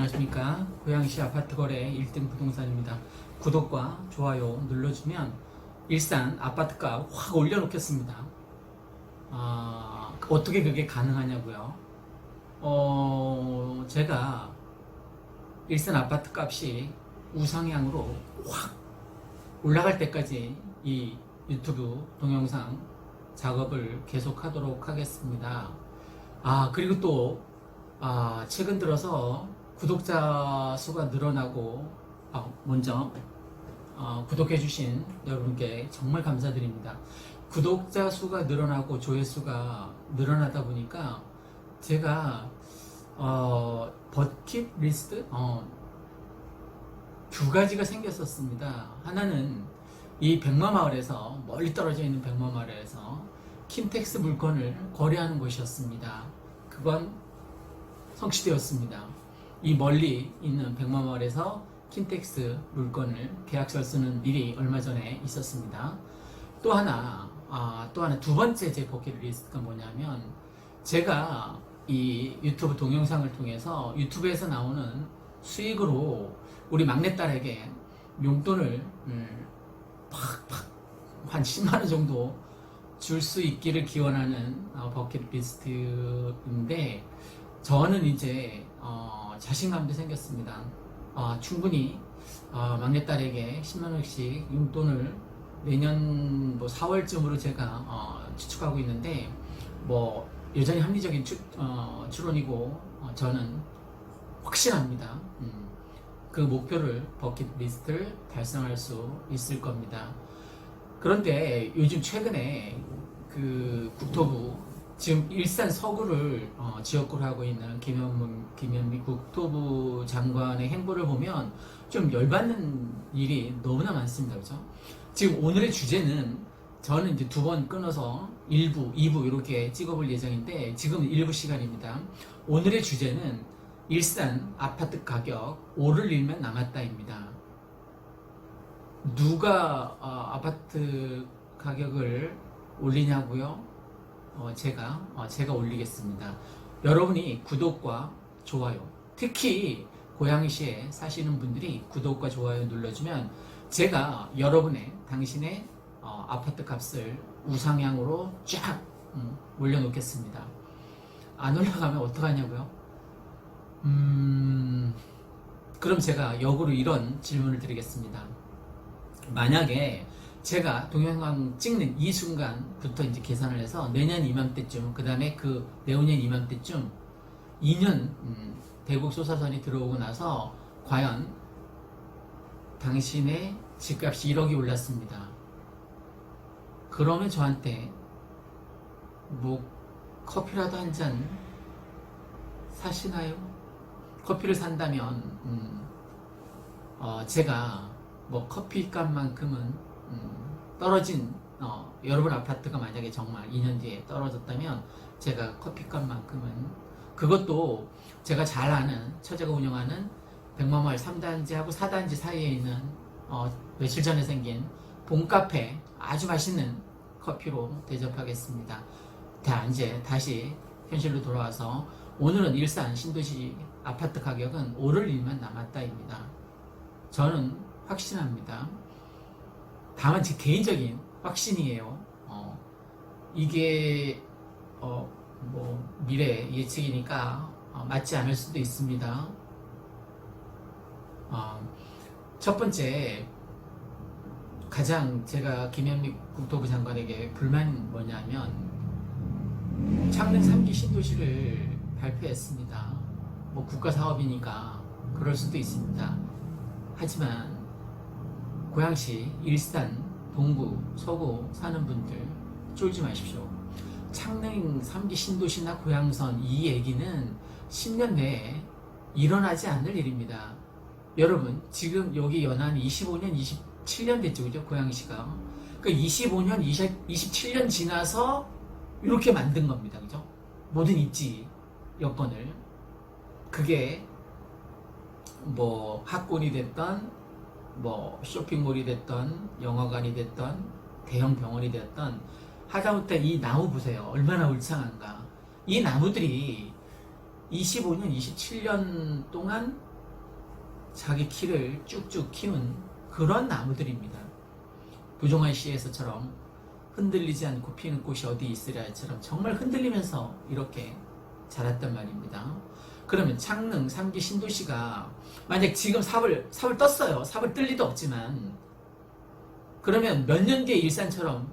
안녕하십니까. 고양시 아파트 거래 1등 부동산입니다. 구독과 좋아요 눌러주면 일산 아파트값 확 올려놓겠습니다. 어떻게 그게 가능하냐고요. 제가 일산 아파트 값이 우상향으로 확 올라갈 때까지 이 유튜브 동영상 작업을 계속하도록 하겠습니다. 그리고 또 최근 들어서 구독자 수가 늘어나고 먼저 구독해주신 여러분께 정말 감사드립니다. 구독자 수가 늘어나고 조회수가 늘어나다 보니까 제가 버킷리스트 두 가지가 생겼었습니다. 하나는 이 백마마을에서 멀리 떨어져 있는 백마마을에서 킨텍스 물건을 거래하는 곳이었습니다. 그건 성취되었습니다. 이 멀리 있는 백마마을에서 킨텍스 물건을 계약서를 쓰는 일이 얼마 전에 있었습니다. 또 하나 두 번째 제 버킷리스트가 뭐냐면, 제가 이 유튜브 동영상을 통해서 유튜브에서 나오는 수익으로 우리 막내딸에게 용돈을 팍팍 한 10만원 정도 줄 수 있기를 기원하는 버킷리스트인데, 저는 이제 자신감도 생겼습니다. 충분히 막내딸에게 10만원씩 용돈을 내년 4월쯤으로 제가 추측하고 있는데, 여전히 합리적인 추론이고 저는 확신합니다. 그 목표를, 버킷리스트를 달성할 수 있을 겁니다. 그런데 요즘 최근에 그 국토부, 지금 일산 서구를 지역구로 하고 있는 김현미 국토부 장관의 행보를 보면 좀 열받는 일이 너무나 많습니다. 그죠? 지금 오늘의 주제는, 저는 이제 2번 끊어서 1부, 2부 이렇게 찍어볼 예정인데, 지금 1부 시간입니다. 오늘의 주제는 일산 아파트 가격 오를 일만 남았다입니다. 누가 아파트 가격을 올리냐고요? 제가 올리겠습니다. 여러분이 구독과 좋아요, 특히 고양시에 사시는 분들이 구독과 좋아요 눌러주면 제가 당신의 아파트 값을 우상향으로 쫙 올려놓겠습니다. 안 올라가면 어떡하냐고요? 그럼 제가 역으로 이런 질문을 드리겠습니다. 만약에 제가 동영상 찍는 이 순간부터 이제 계산을 해서 내년 이맘때쯤, 그 다음에 그 내후년 이맘때쯤 2년 대북 소사선이 들어오고 나서 과연 당신의 집값이 1억이 올랐습니다. 그러면 저한테 커피라도 한 잔 사시나요? 커피를 산다면 제가 커피값만큼은 떨어진 여러분 아파트가 만약에 정말 2년 뒤에 떨어졌다면 제가 커피값만큼은, 그것도 제가 잘 아는, 처제가 운영하는 백마마을 3단지하고 4단지 사이에 있는 며칠 전에 생긴 봄카페 아주 맛있는 커피로 대접하겠습니다. 이제 다시 현실로 돌아와서, 오늘은 일산 신도시 아파트 가격은 오를 일만 남았다입니다. 저는 확신합니다. 다만 제 개인적인 확신이에요. 이게 미래 예측이니까 맞지 않을 수도 있습니다. 첫 번째, 가장 제가 김현미 국토부 장관에게 불만이 뭐냐면, 창릉 3기 신도시를 발표했습니다. 국가 사업이니까 그럴 수도 있습니다. 하지만 고양시, 일산, 동구, 서구 사는 분들 쫄지 마십시오. 창릉 3기 신도시나 고양선, 이 얘기는 10년 내에 일어나지 않을 일입니다. 여러분, 지금 여기 연한이 25년, 27년 됐죠, 그죠? 고양시가. 그러니까 25년, 27년 지나서 이렇게 만든 겁니다, 그죠? 모든 입지 여건을. 그게 학군이 됐던, 쇼핑몰이 됐던, 영화관이 됐던, 대형 병원이 됐던, 하다못해 이 나무 보세요. 얼마나 울창한가. 이 나무들이 25년, 27년 동안 자기 키를 쭉쭉 키운 그런 나무들입니다. 부종환 시에서처럼 흔들리지 않고 피는 꽃이 어디 있으랴처럼 정말 흔들리면서 이렇게 자랐단 말입니다. 그러면 창릉 3기 신도시가 만약 지금 삽을 떴어요. 삽을 뜰 리도 없지만 그러면 몇 년 뒤에 일산처럼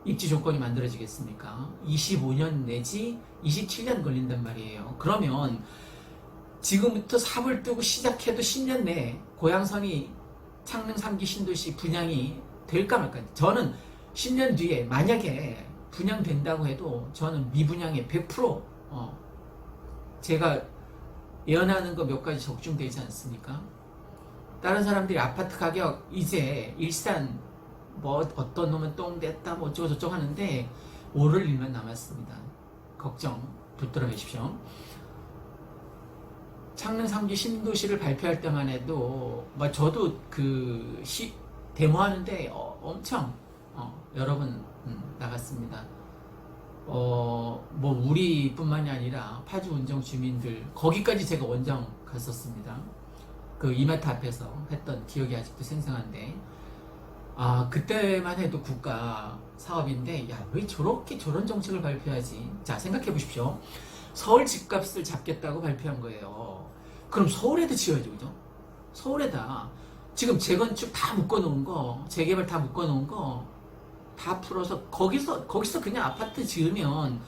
입지 조건이 만들어지겠습니까? 25년 내지 27년 걸린단 말이에요. 그러면 지금부터 삽을 뜨고 시작해도 10년 내에 고향선이 창릉 3기 신도시 분양이 될까 말까. 저는 10년 뒤에 만약에 분양된다고 해도 저는 미분양에 100% 제가 예언하는 거 몇 가지 적중되지 않습니까? 다른 사람들이 아파트 가격 이제 일산 뭐 어떤 놈은 똥 됐다 뭐 어쩌고 저쩌고 하는데 오를 일만 남았습니다. 걱정 붙들어 주십시오. 창릉 3기 신도시를 발표할 때만 해도 뭐 저도 그 데모하는데 엄청 여러 번 나갔습니다. 뭐 우리뿐만이 아니라 파주 운정 주민들 거기까지 제가 원정 갔었습니다. 그 이마트 앞에서 했던 기억이 아직도 생생한데 그때만 해도 국가 사업인데 야 왜 저렇게 저런 정책을 발표하지? 자 생각해 보십시오. 서울 집값을 잡겠다고 발표한 거예요. 그럼 서울에도 지어야죠, 그죠? 서울에다 지금 재건축 다 묶어놓은 거, 재개발 다 묶어놓은 거 다 풀어서 거기서 그냥 아파트 지으면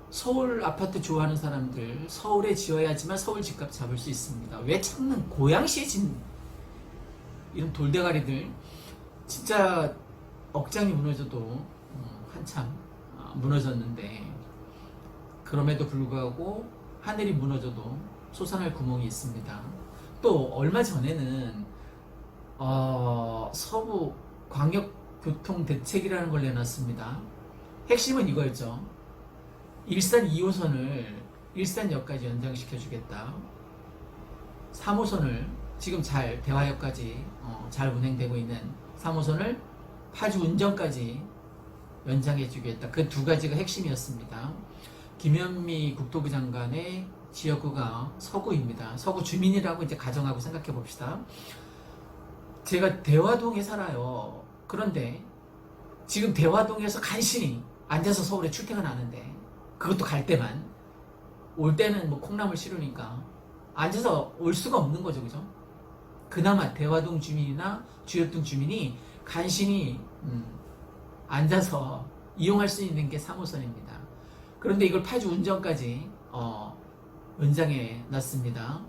서울 아파트 좋아하는 사람들 서울에 지어야지만 서울 집값 잡을 수 있습니다. 왜 창릉 고양시에 진 이런 돌대가리들 진짜 억장이 무너져도 한참 무너졌는데 그럼에도 불구하고 하늘이 무너져도 솟아날 구멍이 있습니다. 또 얼마 전에는 서부 광역교통대책이라는 걸 내놨습니다. 핵심은 이거였죠. 일산 2호선을 일산역까지 연장시켜주겠다. 3호선을 지금 대화역까지 잘 운행되고 있는 3호선을 파주 운정까지 연장해주겠다. 그 두 가지가 핵심이었습니다. 김현미 국토부 장관의 지역구가 서구입니다. 서구 주민이라고 이제 가정하고 생각해 봅시다. 제가 대화동에 살아요. 그런데 지금 대화동에서 간신히 앉아서 서울에 출퇴근 하는데 그것도 갈 때만 올 때는 뭐 콩나물 싫으니까 앉아서 올 수가 없는 거죠, 그죠? 그나마 대화동 주민이나 주엽동 주민이 간신히 앉아서 이용할 수 있는 게 3호선입니다. 그런데 이걸 파주 운정까지 연장해 놨습니다.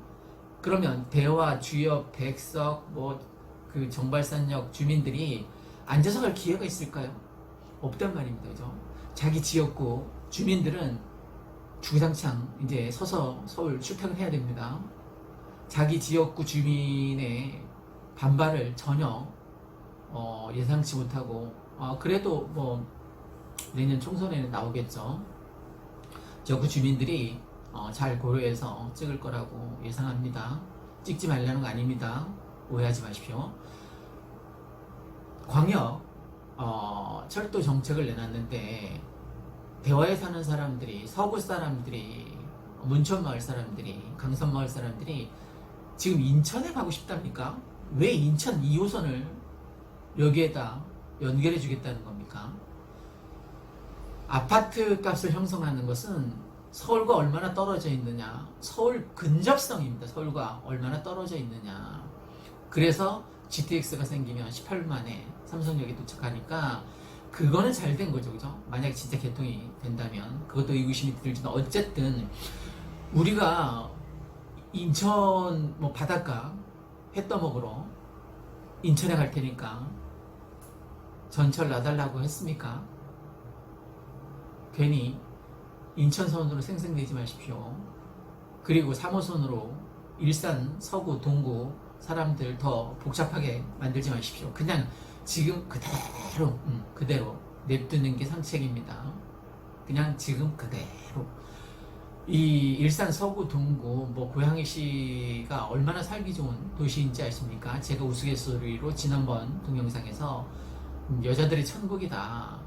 그러면 대화, 주엽, 백석, 그 정발산역 주민들이 앉아서 갈 기회가 있을까요? 없단 말입니다, 그죠? 자기 지역구 주민들은 주구장창 이제 서서 서울 출퇴근해야 됩니다. 자기 지역구 주민의 반발을 전혀 예상치 못하고 그래도 뭐 내년 총선에는 나오겠죠. 지역구 주민들이 잘 고려해서 찍을 거라고 예상합니다. 찍지 말라는 거 아닙니다. 오해하지 마십시오. 광역 철도 정책을 내놨는데 대화에 사는 사람들이, 서구 사람들이, 문천마을 사람들이, 강선마을 사람들이 지금 인천에 가고 싶답니까? 왜 인천 2호선을 여기에다 연결해 주겠다는 겁니까? 아파트 값을 형성하는 것은 서울과 얼마나 떨어져 있느냐, 서울 근접성입니다. 서울과 얼마나 떨어져 있느냐. 그래서 GTX가 생기면 18분 만에 삼성역에 도착하니까 그거는 잘 된 거죠, 그죠? 만약에 진짜 개통이 된다면 그것도 의구심이 들지만 어쨌든 우리가 인천 바닷가 회 떠먹으러 인천에 갈 테니까 전철 놔달라고 했습니까? 괜히 인천선으로 생생내지 마십시오. 그리고 3호선으로 일산, 서구, 동구 사람들 더 복잡하게 만들지 마십시오. 그냥 지금 그대로 냅두는 게 상책입니다. 그냥 지금 그대로. 이 일산, 서구, 동구, 고양시가 얼마나 살기 좋은 도시인지 아십니까? 제가 우스갯소리로 지난번 동영상에서 여자들이 천국이다.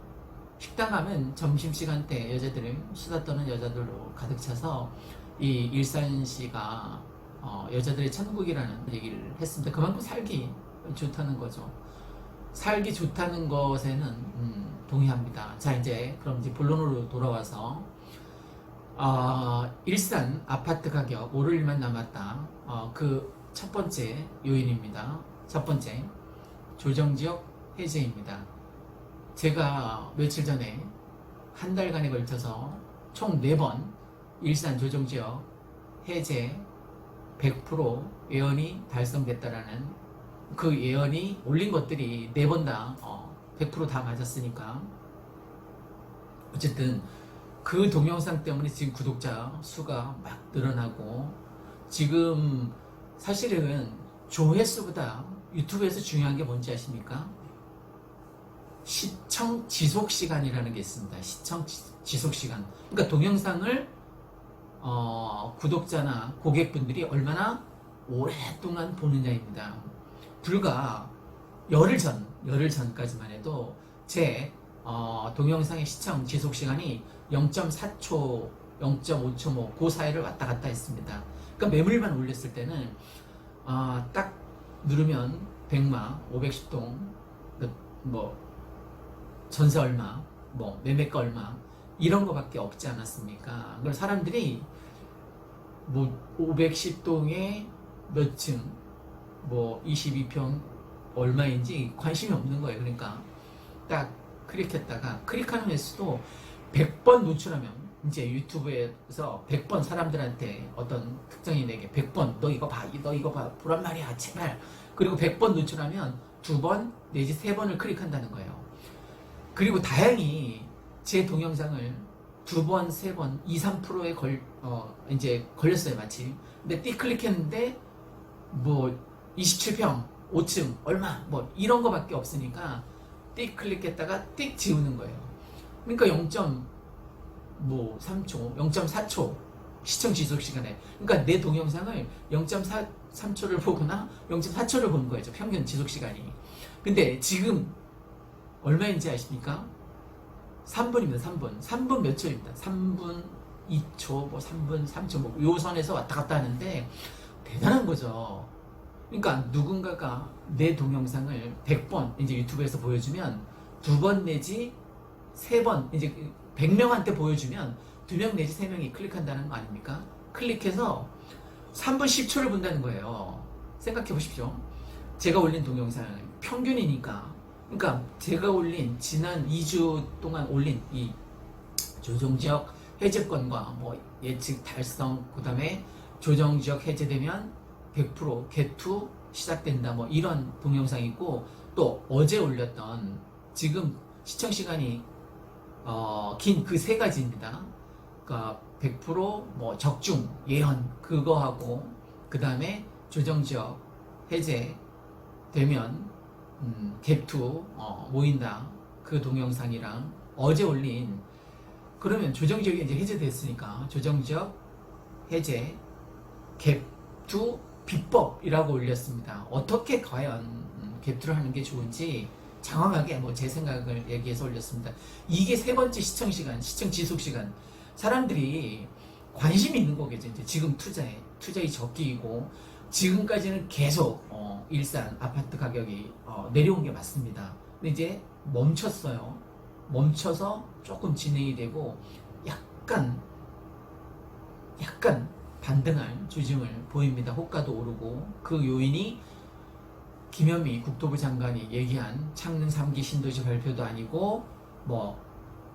식당 가면 점심시간 때 여자들을 수다 떠는 여자들로 가득 차서 이 일산시가 여자들의 천국이라는 얘기를 했습니다. 그만큼 살기 좋다는 거죠. 살기 좋다는 것에는 동의합니다. 자, 이제 그럼 이제 본론으로 돌아와서 일산 아파트 가격 오를 일만 남았다. 그 첫 번째 요인입니다. 첫 번째, 조정지역 해제입니다. 제가 며칠 전에 한 달간에 걸쳐서 총 4번 일산 조정지역 해제 100% 예언이 달성됐다라는 그 예언이 올린 것들이 4번 다 100% 다 맞았으니까 어쨌든 그 동영상 때문에 지금 구독자 수가 막 늘어나고 지금 사실은 조회수보다 유튜브에서 중요한 게 뭔지 아십니까? 시청 지속 시간이라는 게 있습니다. 시청 지속 시간. 그러니까 동영상을 구독자나 고객분들이 얼마나 오랫동안 보느냐입니다. 불과 열흘 전까지만 해도 제 동영상의 시청 지속 시간이 0.4초, 0.5초 그 사이를 왔다 갔다 했습니다. 그러니까 매물만 올렸을 때는 딱 누르면 100마, 510동, 뭐 전세 얼마, 뭐 매매가 얼마 이런 거밖에 없지 않았습니까? 그럼 사람들이 뭐 510동에 몇 층, 뭐 22평 얼마인지 관심이 없는 거예요. 그러니까 딱 클릭했다가 클릭하는 횟수도 100번 노출하면 이제 유튜브에서 100번 사람들한테 어떤 특정인에게 100번 너 이거 봐, 너 이거 봐 보란 말이야 제발. 그리고 100번 노출하면 2번 내지 3번을 클릭한다는 거예요. 그리고 다행히 제 동영상을 2번, 3번, 2, 3%에 이제 걸렸어요 마침. 근데 띡 클릭했는데 뭐 27평 5층 얼마 뭐 이런 거밖에 없으니까 띡 클릭했다가 띡 지우는 거예요. 그러니까 0.3초, 0.4초 시청 지속 시간에, 그러니까 내 동영상을 0.3초를 보거나 0.4초를 보는 거예요. 평균 지속 시간이. 근데 지금 얼마인지 아십니까? 3분입니다. 3분 몇 초입니다. 3분 2초, 뭐 3분 3초, 뭐 요 선에서 왔다 갔다 하는데 대단한 거죠. 그러니까 누군가가 내 동영상을 100번 이제 유튜브에서 보여주면 2번 내지 3번 이제 100명한테 보여주면 2명 내지 3명이 클릭한다는 거 아닙니까? 클릭해서 3분 10초를 본다는 거예요. 생각해 보십시오. 제가 올린 동영상 평균이니까, 그러니까 제가 올린 지난 2주 동안 올린 이 조정지역 해제권과 뭐 예측 달성, 그 다음에 조정지역 해제되면 100% 개투 시작된다 뭐 이런 동영상이 있고, 또 어제 올렸던 지금 시청 시간이 긴 그 3가지입니다. 그러니까 100%뭐 적중 예언 그거하고, 그 다음에 조정지역 해제 되면 갭2 모인다 그 동영상이랑 어제 올린, 그러면 조정지역이 이제 해제됐으니까 조정지역 해제 갭2 비법이라고 올렸습니다. 어떻게 과연 갭2를 하는 게 좋은지 장황하게 뭐 제 생각을 얘기해서 올렸습니다. 이게 3번째 시청 시간, 시청 지속 시간. 사람들이 관심이 있는 거겠죠. 이제 지금 투자의 적기이고, 지금까지는 계속 일산 아파트 가격이 내려온 게 맞습니다. 근데 이제 멈췄어요. 멈춰서 조금 진행이 되고 약간 반등할 조짐을 보입니다. 호가도 오르고, 그 요인이 김현미 국토부 장관이 얘기한 창릉 3기 신도시 발표도 아니고, 뭐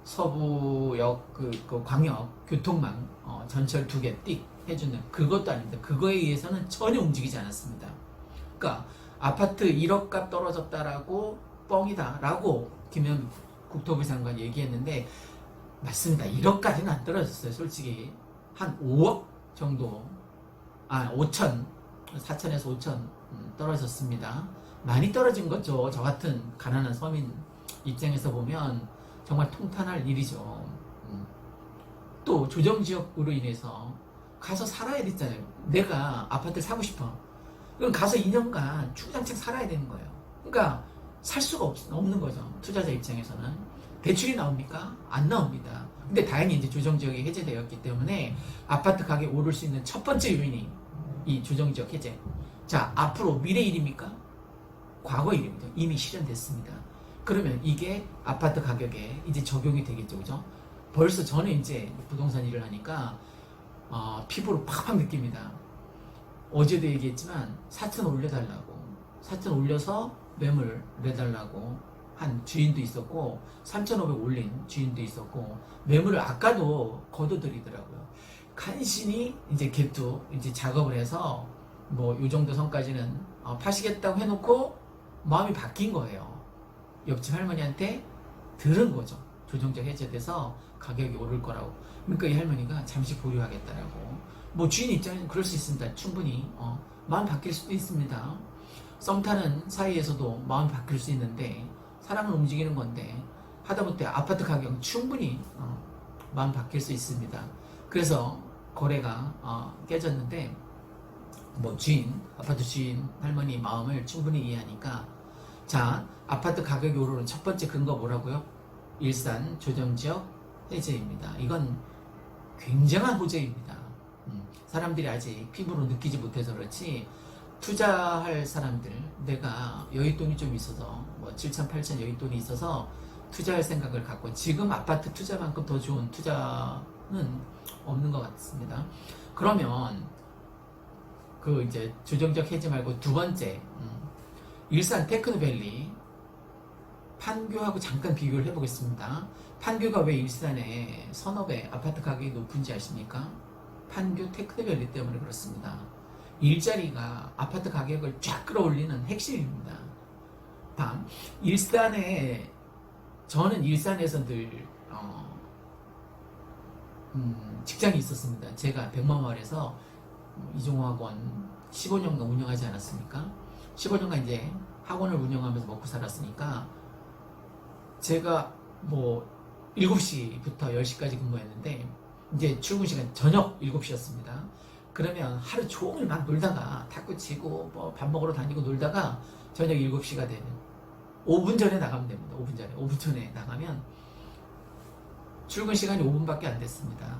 서부역 그 광역 교통망 전철 2개 띡 해주는 그것도 아닙니다. 그거에 의해서는 전혀 움직이지 않았습니다. 그러니까 아파트 1억 값 떨어졌다라고 뻥이다 라고 김현미 국토부 장관이 얘기했는데, 맞습니다. 1억까지는 안 떨어졌어요. 솔직히 한 5억 정도, 5천, 4천에서 5천 떨어졌습니다. 많이 떨어진 거죠. 저 같은 가난한 서민 입장에서 보면 정말 통탄할 일이죠. 또 조정지역으로 인해서 가서 살아야 됐잖아요. 내가 아파트를 사고 싶어. 그럼 가서 2년간 주구장창 살아야 되는 거예요. 그러니까 살 수가 없는 거죠. 투자자 입장에서는. 대출이 나옵니까? 안 나옵니다. 근데 다행히 이제 조정지역이 해제되었기 때문에 아파트 가격이 오를 수 있는 첫 번째 요인이 이 조정지역 해제. 자, 앞으로 미래 일입니까? 과거 일입니다. 이미 실현됐습니다. 그러면 이게 아파트 가격에 이제 적용이 되겠죠, 그죠? 벌써 저는 이제 부동산 일을 하니까 피부로 팍팍 느낍니다. 어제도 얘기했지만 4천 올려달라고, 4천 올려서 매물 내달라고 한 주인도 있었고 3,500 올린 주인도 있었고 매물을 아까도 거둬들이더라고요. 간신히 이제 갭투 이제 작업을 해서 뭐 요 정도 선까지는 파시겠다고 해놓고 마음이 바뀐 거예요. 옆집 할머니한테 들은 거죠. 조정적 해제돼서 가격이 오를 거라고. 그러니까 이 할머니가 잠시 보류하겠다라고. 뭐 주인 입장에는 그럴 수 있습니다. 충분히 마음 바뀔 수도 있습니다. 썸 타는 사이에서도 마음 바뀔 수 있는데 사람은 움직이는 건데 하다못해 아파트 가격은 충분히 마음 바뀔 수 있습니다. 그래서 거래가 깨졌는데 뭐 아파트 주인 할머니 마음을 충분히 이해하니까 자, 아파트 가격이 오르는 첫 번째 근거 뭐라고요? 일산 조정지역 해제입니다. 이건 굉장한 호재입니다. 사람들이 아직 피부로 느끼지 못해서 그렇지 투자할 사람들, 내가 여윳돈이 좀 있어서 뭐 7천, 8천 여윳돈이 있어서 투자할 생각을 갖고 지금 아파트 투자만큼 더 좋은 투자는 없는 것 같습니다. 그러면 그 이제 조정적 해제 말고 두 번째 일산 테크노밸리 판교하고 잠깐 비교를 해보겠습니다. 판교가 왜 일산에 선업에 아파트 가격이 높은지 아십니까? 판교 테크노밸리 때문에 그렇습니다. 일자리가 아파트 가격을 쫙 끌어올리는 핵심입니다. 다음, 저는 일산에서 늘 직장이 있었습니다. 제가 백마마을에서 이종학원 15년간 운영하지 않았습니까? 15년간 이제 학원을 운영하면서 먹고 살았으니까 제가 뭐 7시부터 10시까지 근무했는데 이제 출근 시간 저녁 7시였습니다. 그러면 하루 종일 막 놀다가 탁구 치고 뭐 밥 먹으러 다니고 놀다가 저녁 7시가 되면 5분 전에 나가면 됩니다. 5분 전에 나가면 출근 시간이 5분밖에 안 됐습니다.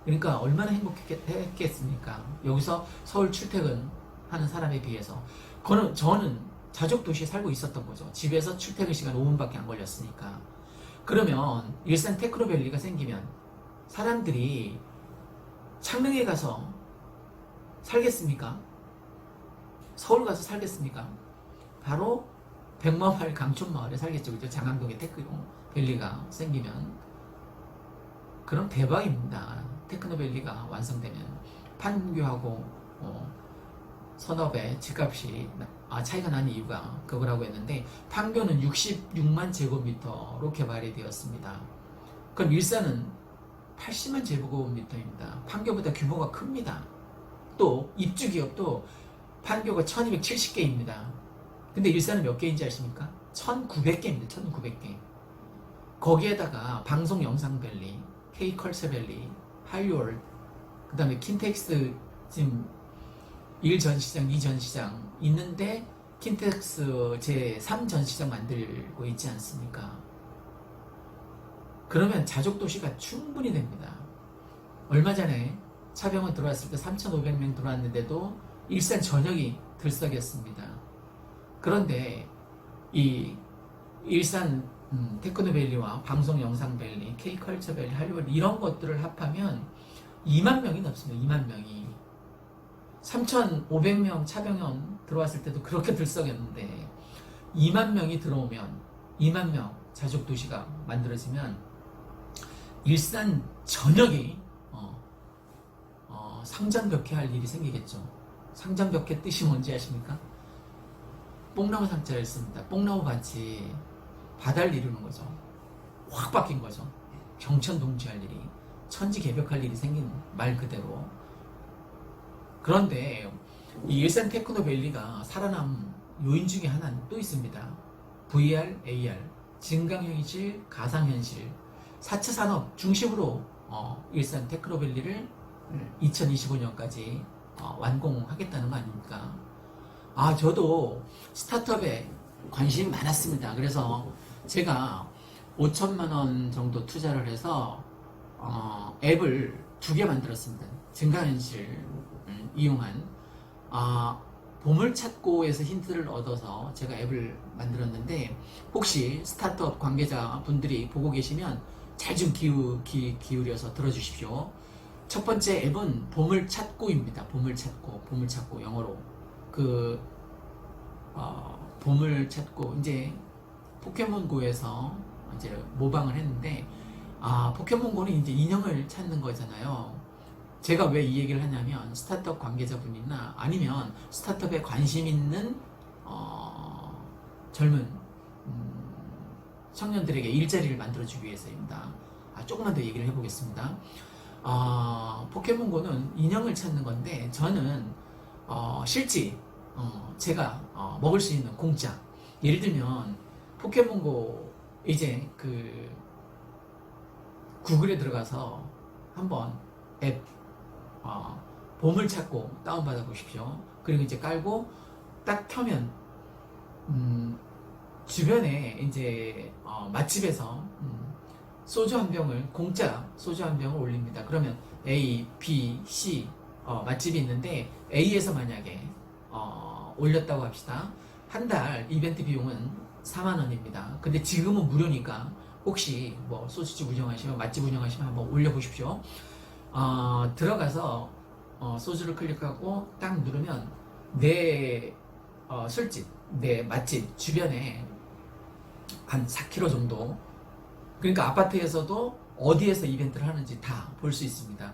그러니까 얼마나 행복했겠습니까? 여기서 서울 출퇴근하는 사람에 비해서 저는 자족 도시에 살고 있었던 거죠. 집에서 출퇴근 시간 5분밖에 안 걸렸으니까. 그러면 일산 테크노밸리가 생기면 사람들이 창릉에 가서 살겠습니까? 서울 가서 살겠습니까? 바로 백마마을 강촌마을에 살겠죠. 그죠? 장안동에 테크노밸리가 생기면 그럼 대박입니다. 테크노밸리가 완성되면 판교하고 선업의 집값이 차이가 나는 이유가 그거라고 했는데 판교는 66만 제곱미터로 개발이 되었습니다. 그럼 일산은 80만 제곱미터입니다. 판교보다 규모가 큽니다. 또 입주기업도 판교가 1270개입니다. 근데 일산은 몇 개인지 아십니까? 1900개입니다. 1900개. 거기에다가 방송영상밸리, K컬처밸리, 할리월드, 그 다음에 킨텍스 지금 1전시장, 2전시장 있는데 킨텍스 제3전시장 만들고 있지 않습니까? 그러면 자족도시가 충분히 됩니다. 얼마 전에 차병원 들어왔을 때 3,500명 들어왔는데도 일산 전역이 들썩였습니다. 그런데 이 일산 테크노밸리와 방송영상밸리, K컬처밸리, 할리월드 이런 것들을 합하면 2만 명이 넘습니다. 2만 명이. 3,500명 차병원 들어왔을 때도 그렇게 들썩였는데 2만 명이 들어오면 2만 명 자족도시가 만들어지면 일산 전역이 상장벽해할 일이 생기겠죠. 상장벽해 뜻이 뭔지 아십니까? 뽕나무 상자를 씁니다. 뽕나무 밭이 바다를 이루는 거죠. 확 바뀐 거죠. 경천동지할 일이, 천지개벽할 일이 생긴 말 그대로. 그런데 이 일산 테크노밸리가 살아남은 요인 중에 하나는 또 있습니다. VR, AR, 증강현실, 가상현실, 4차 산업 중심으로 일산 테크노밸리를 2025년까지 완공하겠다는 거 아닙니까? 저도 스타트업에 관심이 많았습니다. 그래서 제가 5천만 원 정도 투자를 해서 앱을 2개 만들었습니다. 증강현실 이용한 보물찾고에서 힌트를 얻어서 제가 앱을 만들었는데, 혹시 스타트업 관계자분들이 보고 계시면 잘 좀 기울여서 들어주십시오. 첫 번째 앱은 보물찾고입니다. 보물찾고 영어로 보물찾고, 이제 포켓몬고에서 이제 모방을 했는데, 포켓몬고는 이제 인형을 찾는 거잖아요. 제가 왜 이 얘기를 하냐면, 스타트업 관계자분이나 아니면 스타트업에 관심 있는 젊은 청년들에게 일자리를 만들어주기 위해서입니다. 조금만 더 얘기를 해보겠습니다. 포켓몬고는 인형을 찾는 건데, 저는 실제 제가 먹을 수 있는 공짜, 예를 들면 포켓몬고 이제 구글에 들어가서 한번 앱 보물찾고 다운받아 보십시오. 그리고 이제 깔고 딱 켜면 주변에 이제 맛집에서 소주 한 병을, 공짜 소주 한 병을 올립니다. 그러면 A, B, C 맛집이 있는데, A에서 만약에 올렸다고 합시다. 한 달 이벤트 비용은 4만원입니다. 근데 지금은 무료니까 혹시 뭐 소주집 운영하시면, 맛집 운영하시면 한번 올려보십시오. 들어가서 소주를 클릭하고 딱 누르면 내 술집, 내 맛집 주변에 한 4km 정도, 그러니까 아파트에서도 어디에서 이벤트를 하는지 다 볼 수 있습니다.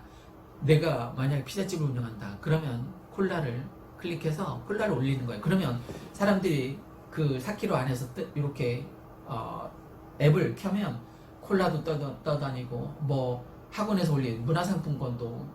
내가 만약에 피자집을 운영한다 그러면 콜라를 클릭해서 콜라를 올리는 거예요. 그러면 사람들이 그 4km 안에서 이렇게 앱을 켜면 콜라도 떠다니고, 뭐 학원에서 올린 문화상품권도,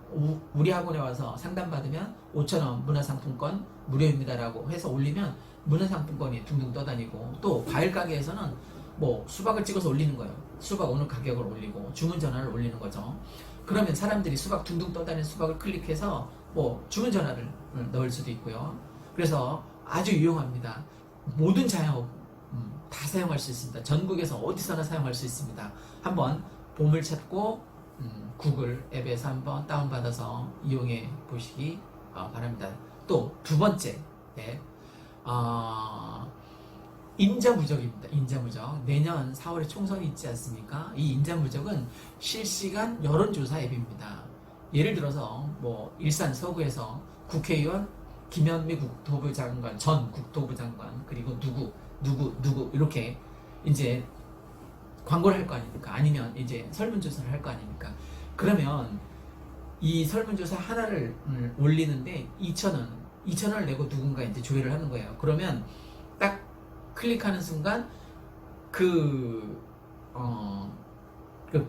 우리 학원에 와서 상담받으면 5,000원 문화상품권 무료입니다라고 해서 올리면 문화상품권이 둥둥 떠다니고, 또 과일 가게에서는 뭐 수박을 찍어서 올리는 거예요. 수박 어느 가격을 올리고 주문 전화를 올리는 거죠. 그러면 사람들이 수박 둥둥 떠다니는 수박을 클릭해서 뭐 주문 전화를 넣을 수도 있고요. 그래서 아주 유용합니다. 모든 자영업 다 사용할 수 있습니다. 전국에서 어디서나 사용할 수 있습니다. 한번 보물찾고 구글 앱에서 한번 다운받아서 이용해 보시기 바랍니다. 또 두 번째 앱, 인자무적입니다. 인자무적. 내년 4월에 총선이 있지 않습니까? 이 인자무적은 실시간 여론조사 앱입니다. 예를 들어서 뭐 일산 서구에서 국회의원 김현미 국토부 장관, 전 국토부 장관, 그리고 누구 이렇게 이제 광고를 할 거 아닙니까? 아니면 이제 설문조사를 할 거 아닙니까? 그러면 이 설문조사 하나를 올리는데 2,000원을 내고 누군가 이제 조회를 하는 거예요. 그러면 딱 클릭하는 순간 그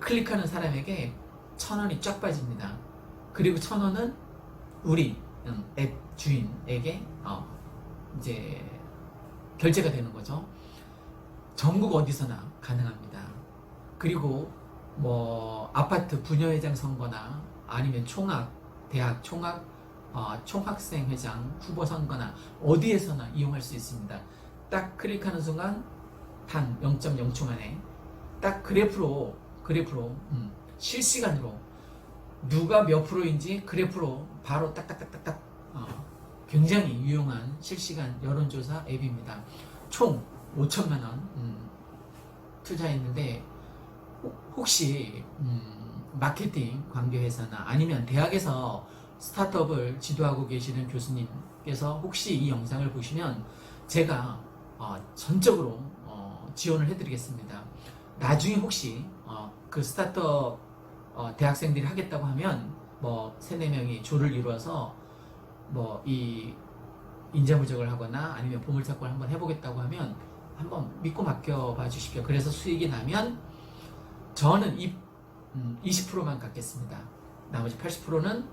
클릭하는 사람에게 1,000원이 쫙 빠집니다. 그리고 1,000원은 우리 앱 주인에게 이제 결제가 되는 거죠. 전국 어디서나 가능합니다. 그리고 뭐 아파트 부녀회장 선거나 아니면 대학 총학, 총학생 회장 후보 선거나 어디에서나 이용할 수 있습니다. 딱 클릭하는 순간 단 0.0초 만에 딱 그래프로 실시간으로 누가 몇 프로인지 그래프로 바로 딱딱딱딱딱 굉장히 유용한 실시간 여론조사 앱입니다. 총 5천만원 투자했는데, 혹시 마케팅 관계회사나 아니면 대학에서 스타트업을 지도하고 계시는 교수님께서 혹시 이 영상을 보시면 제가 전적으로 지원을 해드리겠습니다. 나중에 혹시 그 스타트업 대학생들이 하겠다고 하면 뭐 3-4명이 조를 이루어서 뭐 이 인자무적을 하거나 아니면 보물찾기를 한번 해보겠다고 하면 한번 믿고 맡겨봐 주십시오. 그래서 수익이 나면 저는 20%만 갖겠습니다. 나머지 80%는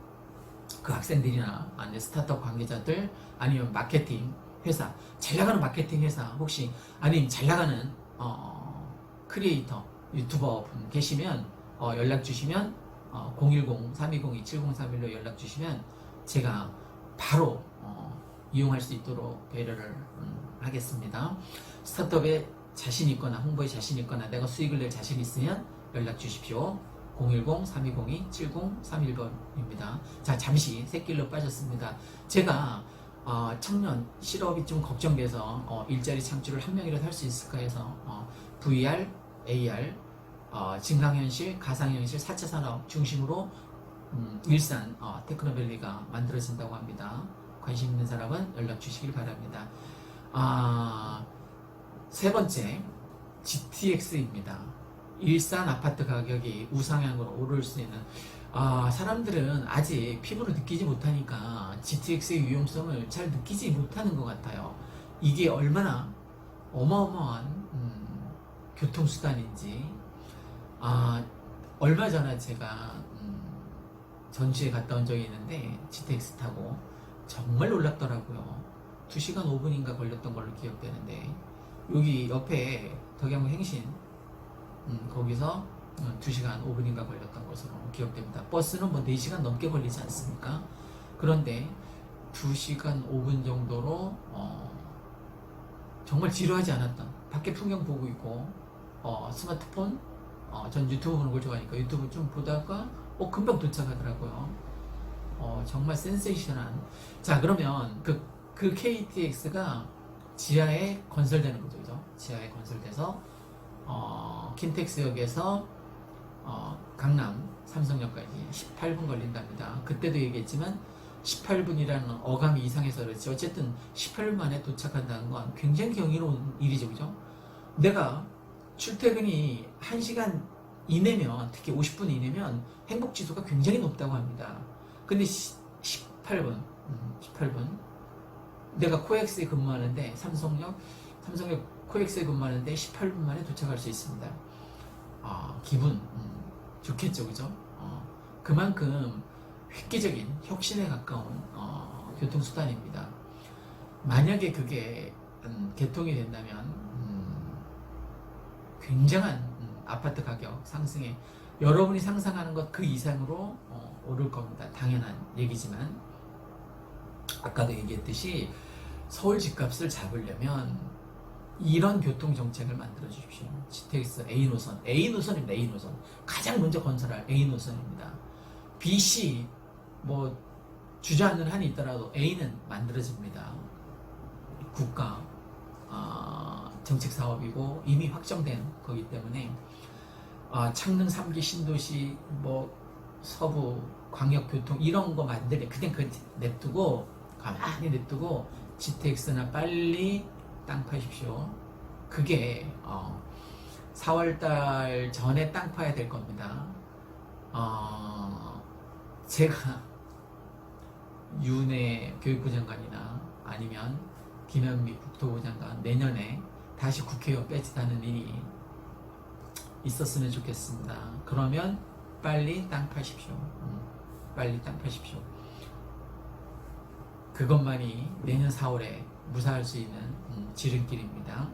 그 학생들이나 아니면 스타트업 관계자들 아니면 마케팅 회사, 잘 나가는 마케팅 회사 혹시 아니면 잘 나가는 크리에이터 유튜버 분 계시면 연락 주시면 010-3202-7031로 연락 주시면 제가 바로 이용할 수 있도록 배려를 하겠습니다. 스타트업에 자신 있거나 홍보에 자신 있거나 내가 수익을 낼 자신 있으면 연락 주십시오. 010-3202-7031번입니다. 자, 잠시 샛길로 빠졌습니다. 제가 청년 실업이 좀 걱정돼서 일자리 창출을 한 명이라도 할 수 있을까 해서 VR, AR, 증강현실, 가상현실, 4차 산업 중심으로 일산 테크노밸리가 만들어진다고 합니다. 관심 있는 사람은 연락 주시길 바랍니다. 세 번째, GTX입니다. 일산 아파트 가격이 우상향으로 오를 수 있는, 사람들은 아직 피부를 느끼지 못하니까 GTX의 유용성을 잘 느끼지 못하는 것 같아요. 이게 얼마나 어마어마한 교통수단인지. 얼마 전에 제가 전주에 갔다 온 적이 있는데 GTX 타고 정말 놀랍더라고요. 2시간 5분인가 걸렸던 걸로 기억되는데, 여기 옆에 덕양구 행신 거기서 2시간 5분인가 걸렸던 것으로 기억됩니다. 버스는 뭐 4시간 넘게 걸리지 않습니까? 그런데 2시간 5분 정도로 정말 지루하지 않았던, 밖에 풍경 보고 있고 스마트폰, 전 유튜브 보는 걸 좋아하니까 유튜브 좀 보다가 금방 도착하더라고요. 정말 센세이션한. 자, 그러면 그 KTX가 지하에 건설되는 거죠, 그죠? 지하에 건설돼서 킨텍스역에서 강남 삼성역까지 18분 걸린답니다. 그때도 얘기했지만 18분이라는 어감이 이상해서 그렇지, 어쨌든 18분 만에 도착한다는 건 굉장히 경이로운 일이죠, 그죠? 내가 출퇴근이 1시간 이내면, 특히 50분 이내면 행복지수가 굉장히 높다고 합니다. 근데 18분 내가 코엑스에 근무하는데, 삼성역 코엑스에 근무하는데 18분 만에 도착할 수 있습니다. 기분 좋겠죠, 그죠? 그만큼 획기적인 혁신에 가까운 교통수단입니다. 만약에 그게 개통이 된다면 굉장한 아파트 가격 상승에, 여러분이 상상하는 것 그 이상으로 오를 겁니다. 당연한 얘기지만, 아까도 얘기했듯이 서울 집값을 잡으려면 이런 교통정책을 만들어 주십시오. GTX A노선입니다. A노선. 가장 먼저 건설할 A노선입니다. B, C 뭐 주저앉는 한이 있더라도 A는 만들어집니다. 국가 정책 사업이고 이미 확정된 거기 때문에 창릉 3기 신도시, 뭐 서부 광역교통 이런 거 만들래, 그냥 냅두고, 가만히 냅두고 GTX나 빨리 땅 파십시오. 그게 4월달 전에 땅 파야 될 겁니다. 제가 윤해 교육부 장관이나 아니면 김현미 국토부 장관 내년에 다시 국회의원 빼지다는 일이 있었으면 좋겠습니다. 그러면 빨리 땅 파십시오. 빨리 땅 파십시오. 그것만이 내년 4월에 무사할 수 있는 지름길입니다.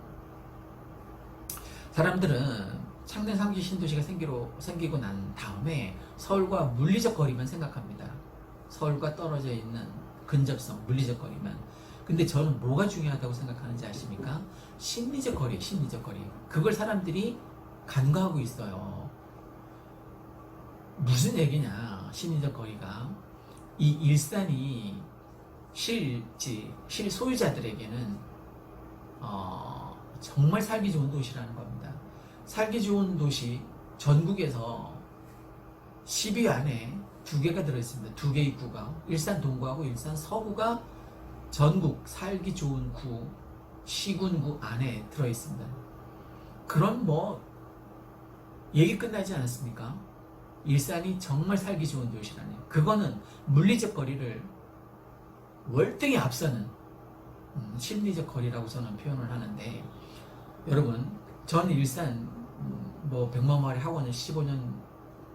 사람들은 창릉 3기 신도시가 생기고 난 다음에 서울과 물리적 거리만 생각합니다. 서울과 떨어져 있는 근접성, 물리적 거리만. 근데 저는 뭐가 중요하다고 생각하는지 아십니까? 심리적 거리, 심리적 거리. 그걸 사람들이 간과하고 있어요. 무슨 얘기냐, 심리적 거리가. 이 일산이 실소유자들에게는 정말 살기 좋은 도시라는 겁니다. 살기 좋은 도시, 전국에서 10위 안에 2개가 들어있습니다. 2개의 구가, 일산 동구하고 일산 서구가 전국 살기 좋은 구, 시군구 안에 들어있습니다. 그럼 뭐 얘기 끝나지 않았습니까? 일산이 정말 살기 좋은 도시라네요. 그거는 물리적 거리를 월등히 앞서는 심리적 거리라고 저는 표현을 하는데, 여러분, 전 일산 뭐 백만마리 학원을 15년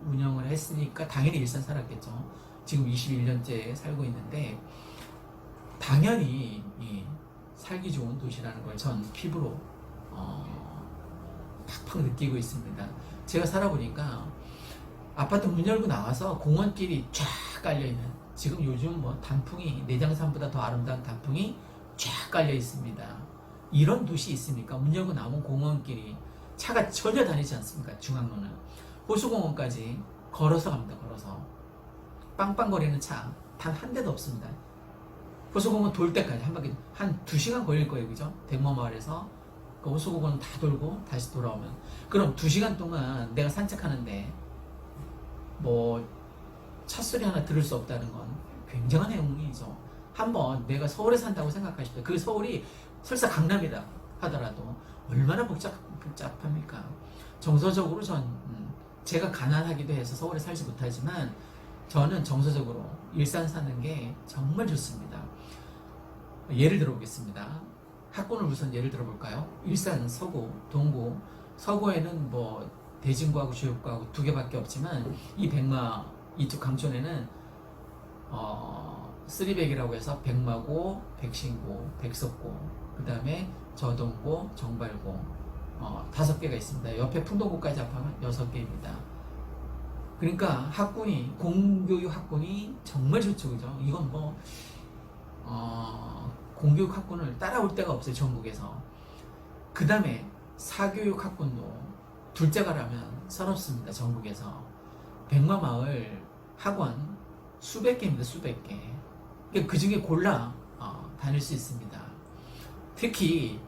운영을 했으니까 당연히 일산 살았겠죠. 지금 21년째 살고 있는데 당연히 살기 좋은 도시라는 걸 전 피부로 팍팍 느끼고 있습니다. 제가 살아보니까 아파트 문 열고 나와서 공원길이 쫙 깔려있는, 지금 요즘 뭐 단풍이, 내장산보다 더 아름다운 단풍이 쫙 깔려 있습니다. 이런 도시 있습니까? 문 열고 나오면 공원길이 차가 전혀 다니지 않습니까? 중앙로는 호수공원까지 걸어서 갑니다. 걸어서. 빵빵거리는 차 단 한 대도 없습니다. 호수공원 돌 때까지 한 바퀴 한 2시간 걸릴 거예요. 그죠? 백마마을에서 그 호수공원 다 돌고 다시 돌아오면, 그럼 2시간 동안 내가 산책하는데 뭐 찻소리 하나 들을 수 없다는 건 굉장한 행운이죠. 한번 내가 서울에 산다고 생각하십시오. 그 서울이 설사 강남이다 하더라도 얼마나 복잡합니까? 정서적으로 제가 가난하기도 해서 서울에 살지 못하지만 저는 정서적으로 일산 사는 게 정말 좋습니다. 예를 들어보겠습니다. 학군을 우선 예를 들어볼까요? 일산, 서구, 동구. 서구에는 뭐 대진구하고 주육구하고 2개밖에 없지만 이 백마 이쪽 강촌에는 쓰리백이라고 해서 백마고, 백신고, 백석고, 그 다음에 저동고, 정발고 5개가 있습니다. 옆에 풍동고까지 합하면 6개입니다. 그러니까 학군이, 공교육 학군이 정말 좋죠. 그죠? 이건 뭐 공교육 학군을 따라올 데가 없어요. 전국에서. 그 다음에 사교육 학군도 둘째가라면 서럽습니다. 전국에서. 백마마을 학원 수백 개입니다. 수백 개. 그 중에 골라 다닐 수 있습니다. 특히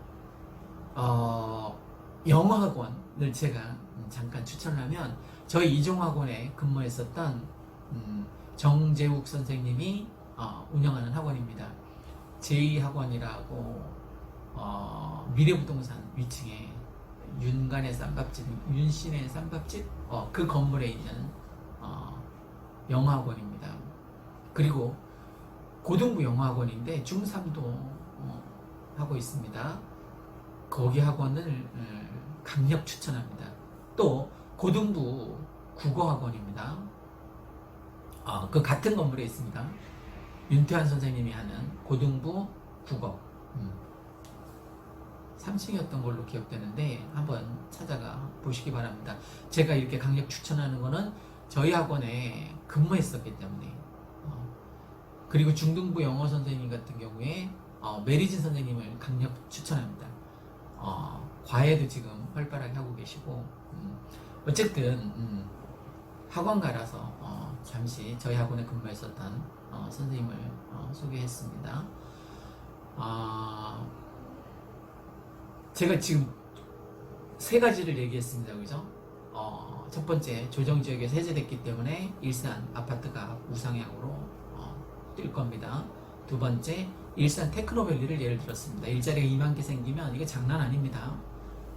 영어 학원을 제가 잠깐 추천을 하면, 저희 이종학원에 근무했었던 정재욱 선생님이 운영하는 학원입니다. 제2학원이라고 미래부동산 위층에 윤간의 쌈밥집, 윤신의 쌈밥집 그 건물에 있는 영어학원입니다. 그리고 고등부 영어학원인데 중3도 하고 있습니다. 거기 학원을 강력 추천합니다. 또 고등부 국어학원입니다. 그 같은 건물에 있습니다. 윤태환 선생님이 하는 고등부 국어 3층이었던 걸로 기억되는데 한번 찾아가 보시기 바랍니다. 제가 이렇게 강력 추천하는 거는 저희 학원에 근무했었기 때문에. 그리고 중등부 영어 선생님 같은 경우에 메리진 선생님을 강력 추천합니다. 과외도 지금 활발하게 하고 계시고, 어쨌든 학원가라서 잠시 저희 학원에 근무했었던 선생님을 소개했습니다. 제가 지금 3가지를 얘기했습니다. 그죠? 첫 번째, 조정지역에서 해제됐기 때문에 일산 아파트가 우상향으로 뛸 겁니다. 두 번째, 일산 테크노밸리를 예를 들었습니다. 일자리가 2만 개 생기면 이게 장난 아닙니다.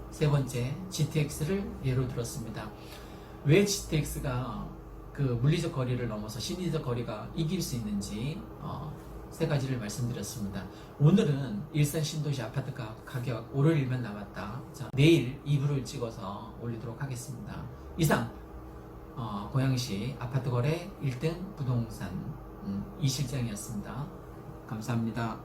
세 번째, GTX를 예로 들었습니다. 왜 GTX가 그 물리적 거리를 넘어서 심리적 거리가 이길 수 있는지 3가지를 말씀드렸습니다. 오늘은 일산 신도시 아파트 가격 오를 일만 남았다. 자, 내일 2부를 찍어서 올리도록 하겠습니다. 이상 고양시 아파트 거래 1등 부동산 이 실장이었습니다. 감사합니다.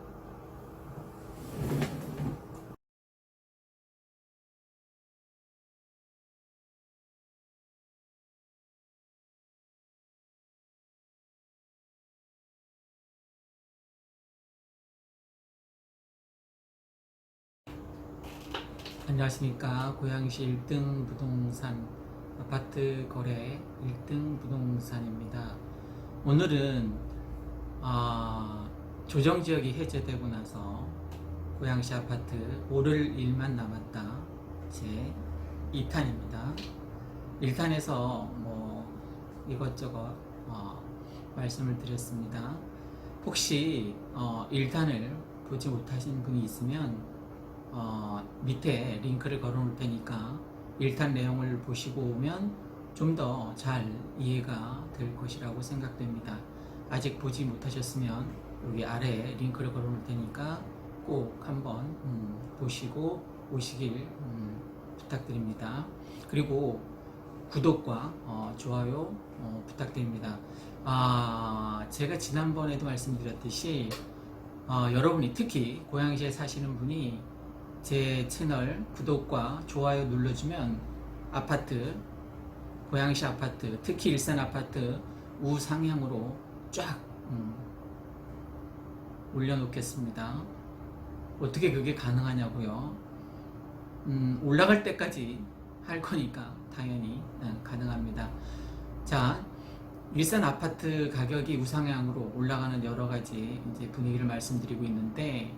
안녕하십니까. 고양시 1등 부동산 아파트 거래 1등 부동산입니다. 오늘은 조정지역이 해제되고 나서 고양시 아파트 오를 일만 남았다 제 2탄입니다. 1탄에서 뭐 이것저것 말씀을 드렸습니다. 혹시 1탄을 보지 못하신 분이 있으면 밑에 링크를 걸어 놓을 테니까 1탄 내용을 보시고 오면 좀 더 잘 이해가 될 것이라고 생각됩니다. 아직 보지 못하셨으면 여기 아래에 링크를 걸어 놓을 테니까 꼭 한번 보시고 오시길 부탁드립니다. 그리고 구독과 좋아요 부탁드립니다. 제가 지난번에도 말씀드렸듯이 여러분이, 특히 고양시에 사시는 분이 제 채널 구독과 좋아요 눌러주면 아파트, 고양시 아파트, 특히 일산 아파트 우상향으로 쫙 올려놓겠습니다. 어떻게 그게 가능하냐고요? 올라갈 때까지 할 거니까 당연히 가능합니다. 자, 일산 아파트 가격이 우상향으로 올라가는 여러 가지 이제 분위기를 말씀드리고 있는데,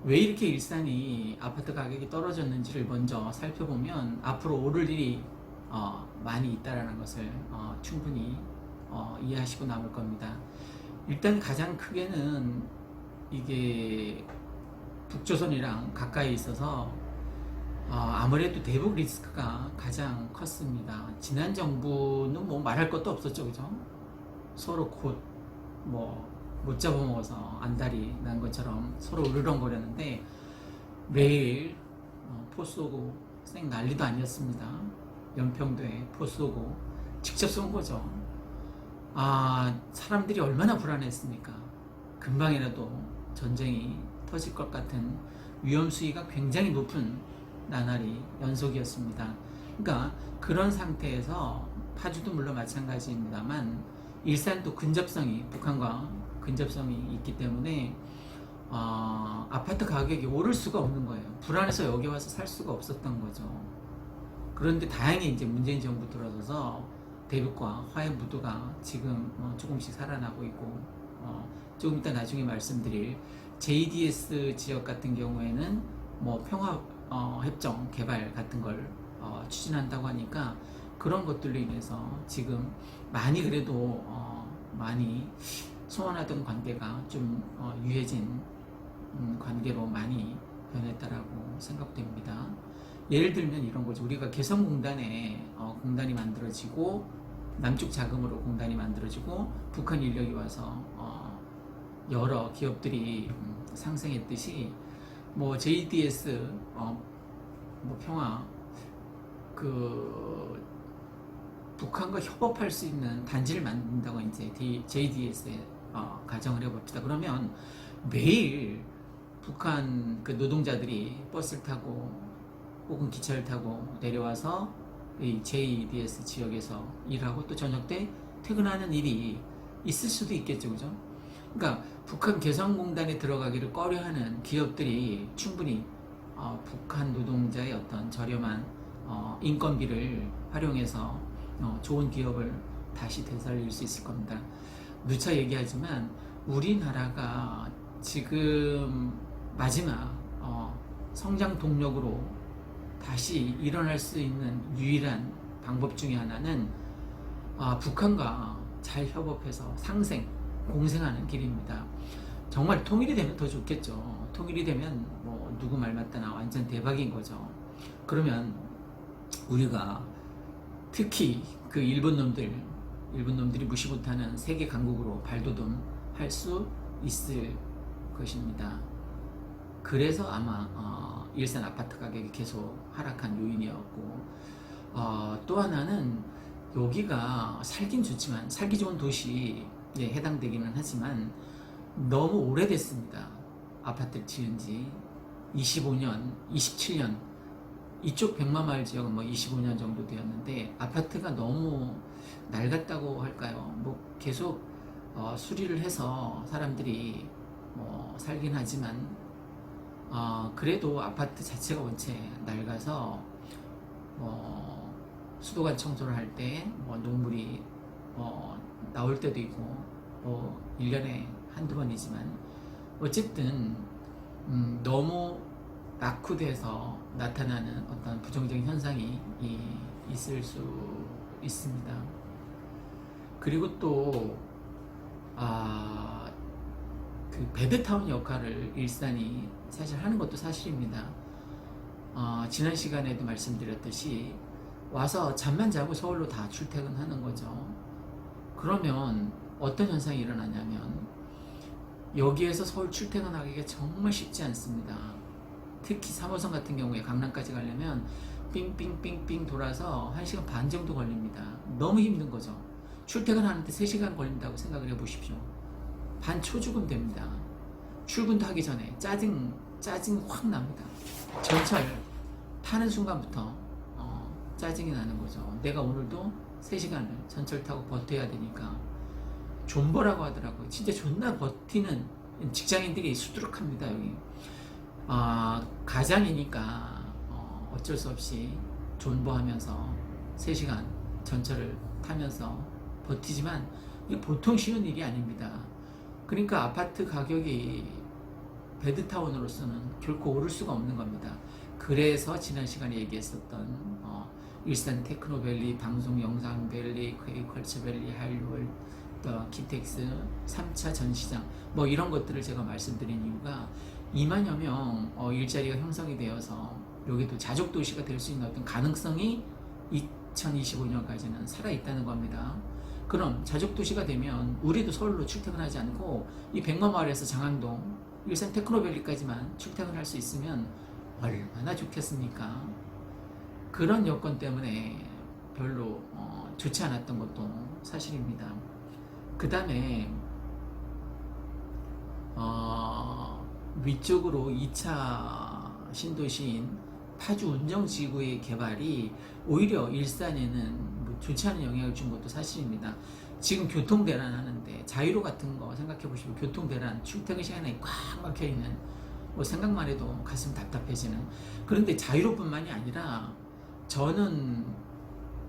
왜 이렇게 일산이 아파트 가격이 떨어졌는지를 먼저 살펴보면 앞으로 오를 일이 많이 있다라는 것을 충분히 이해하시고 남을 겁니다. 일단 가장 크게는 이게 북조선이랑 가까이 있어서 아무래도 대북 리스크가 가장 컸습니다. 지난 정부는 뭐 말할 것도 없었죠, 그죠? 서로 곧 뭐 못 잡아먹어서 안달이 난 것처럼 서로 으르렁거렸는데 매일 포 쏘고 쌩 난리도 아니었습니다. 연평도에 포 쏘고 직접 쏜 거죠. 사람들이 얼마나 불안했습니까? 금방이라도 전쟁이 터질 것 같은 위험 수위가 굉장히 높은 나날이 연속이었습니다. 그러니까 그런 상태에서 파주도 물론 마찬가지입니다만 일산도 근접성이 북한과 근접성이 있기 때문에 아파트 가격이 오를 수가 없는 거예요. 불안해서 여기 와서 살 수가 없었던 거죠. 그런데 다행히 이제 문재인 정부 들어서서 대북과 화해 무드가 지금 조금씩 살아나고 있고 조금 이따 나중에 말씀드릴 JDS 지역 같은 경우에는 뭐 평화 협정 개발 같은 걸 추진한다고 하니까 그런 것들로 인해서 지금 많이 그래도 많이 소원하던 관계가 좀 유해진 관계로 많이 변했다라고 생각됩니다. 예를 들면 이런 거죠. 우리가 개성공단에 공단이 만들어지고 남쪽 자금으로 공단이 만들어지고 북한 인력이 와서 여러 기업들이 상생했듯이 뭐 JDS 뭐 평화 그 북한과 협업할 수 있는 단지를 만든다고 이제 JDS에 가정을 해봅시다. 그러면 매일 북한 그 노동자들이 버스를 타고 혹은 기차를 타고 내려와서 이 JDS 지역에서 일하고 또 저녁 때 퇴근하는 일이 있을 수도 있겠죠, 그죠? 그러니까 북한 개성공단에 들어가기를 꺼려하는 기업들이 충분히 북한 노동자의 어떤 저렴한 인건비를 활용해서 좋은 기업을 다시 되살릴 수 있을 겁니다. 누차 얘기하지만 우리나라가 지금 마지막 성장 동력으로 다시 일어날 수 있는 유일한 방법 중에 하나는 북한과 잘 협업해서 상생, 공생하는 길입니다. 정말 통일이 되면 더 좋겠죠. 통일이 되면 뭐 누구 말 맞다나 완전 대박인 거죠. 그러면 우리가 특히 그 일본 놈들이 무시 못하는 세계 강국으로 발돋움할 수 있을 것입니다. 그래서 아마 일산 아파트 가격이 계속 하락한 요인이었고 또 하나는 여기가 살긴 좋지만 살기 좋은 도시에 해당되기는 하지만 너무 오래됐습니다. 아파트를 지은 지 25년, 27년 이쪽 백마마을 지역은 뭐 25년 정도 되었는데 아파트가 너무 낡았다고 할까요? 뭐 계속 수리를 해서 사람들이 뭐 살긴 하지만 그래도 아파트 자체가 원체 낡아서 수도관 청소를 할 때 뭐 녹물이 나올 때도 있고 1년에 한두 번이지만 어쨌든 너무 낙후돼서 나타나는 어떤 부정적인 현상이 있을 수 있습니다. 그리고 또 그 베드타운 역할을 일산이 사실 하는 것도 사실입니다. 지난 시간에도 말씀드렸듯이 와서 잠만 자고 서울로 다 출퇴근하는 거죠. 그러면 어떤 현상이 일어나냐면 여기에서 서울 출퇴근하기가 정말 쉽지 않습니다. 특히 3호선 같은 경우에 강남까지 가려면 삥삥삥삥 돌아서 1시간 반 정도 걸립니다. 너무 힘든 거죠. 출퇴근하는데 3시간 걸린다고 생각을 해보십시오. 반 초죽음 됩니다. 출근도 하기 전에 짜증 확 납니다. 전철 타는 순간부터 짜증이 나는 거죠. 내가 오늘도 3시간을 전철 타고 버텨야 되니까 존버라고 하더라고요. 진짜 존나 버티는 직장인들이 수두룩합니다. 여기 가장이니까 어쩔 수 없이 존버하면서 3시간 전철을 타면서 버티지만 이게 보통 쉬운 일이 아닙니다. 그러니까 아파트 가격이 베드타운으로서는 결코 오를 수가 없는 겁니다. 그래서 지난 시간에 얘기했었던 일산 테크노밸리, 방송영상밸리, 퀘이컬처밸리, 한류월, 키텍스, 3차 전시장 뭐 이런 것들을 제가 말씀드린 이유가 2만여 명 일자리가 형성이 되어서 여기도 자족도시가 될 수 있는 어떤 가능성이 2025년까지는 살아있다는 겁니다. 그럼 자족도시가 되면 우리도 서울로 출퇴근하지 않고 이 백마마을에서 장항동, 일산 테크노밸리까지만 출퇴근할 수 있으면 얼마나 좋겠습니까? 그런 여건 때문에 별로 좋지 않았던 것도 사실입니다. 그 다음에 위쪽으로 2차 신도시인 파주 운정지구의 개발이 오히려 일산에는 뭐 좋지 않은 영향을 준 것도 사실입니다. 지금 교통대란 하는데 자유로 같은 거 생각해 보시면 교통대란 출퇴근 시간에 꽉 막혀 있는 뭐 생각만 해도 가슴 답답해지는. 그런데 자유로뿐만이 아니라 저는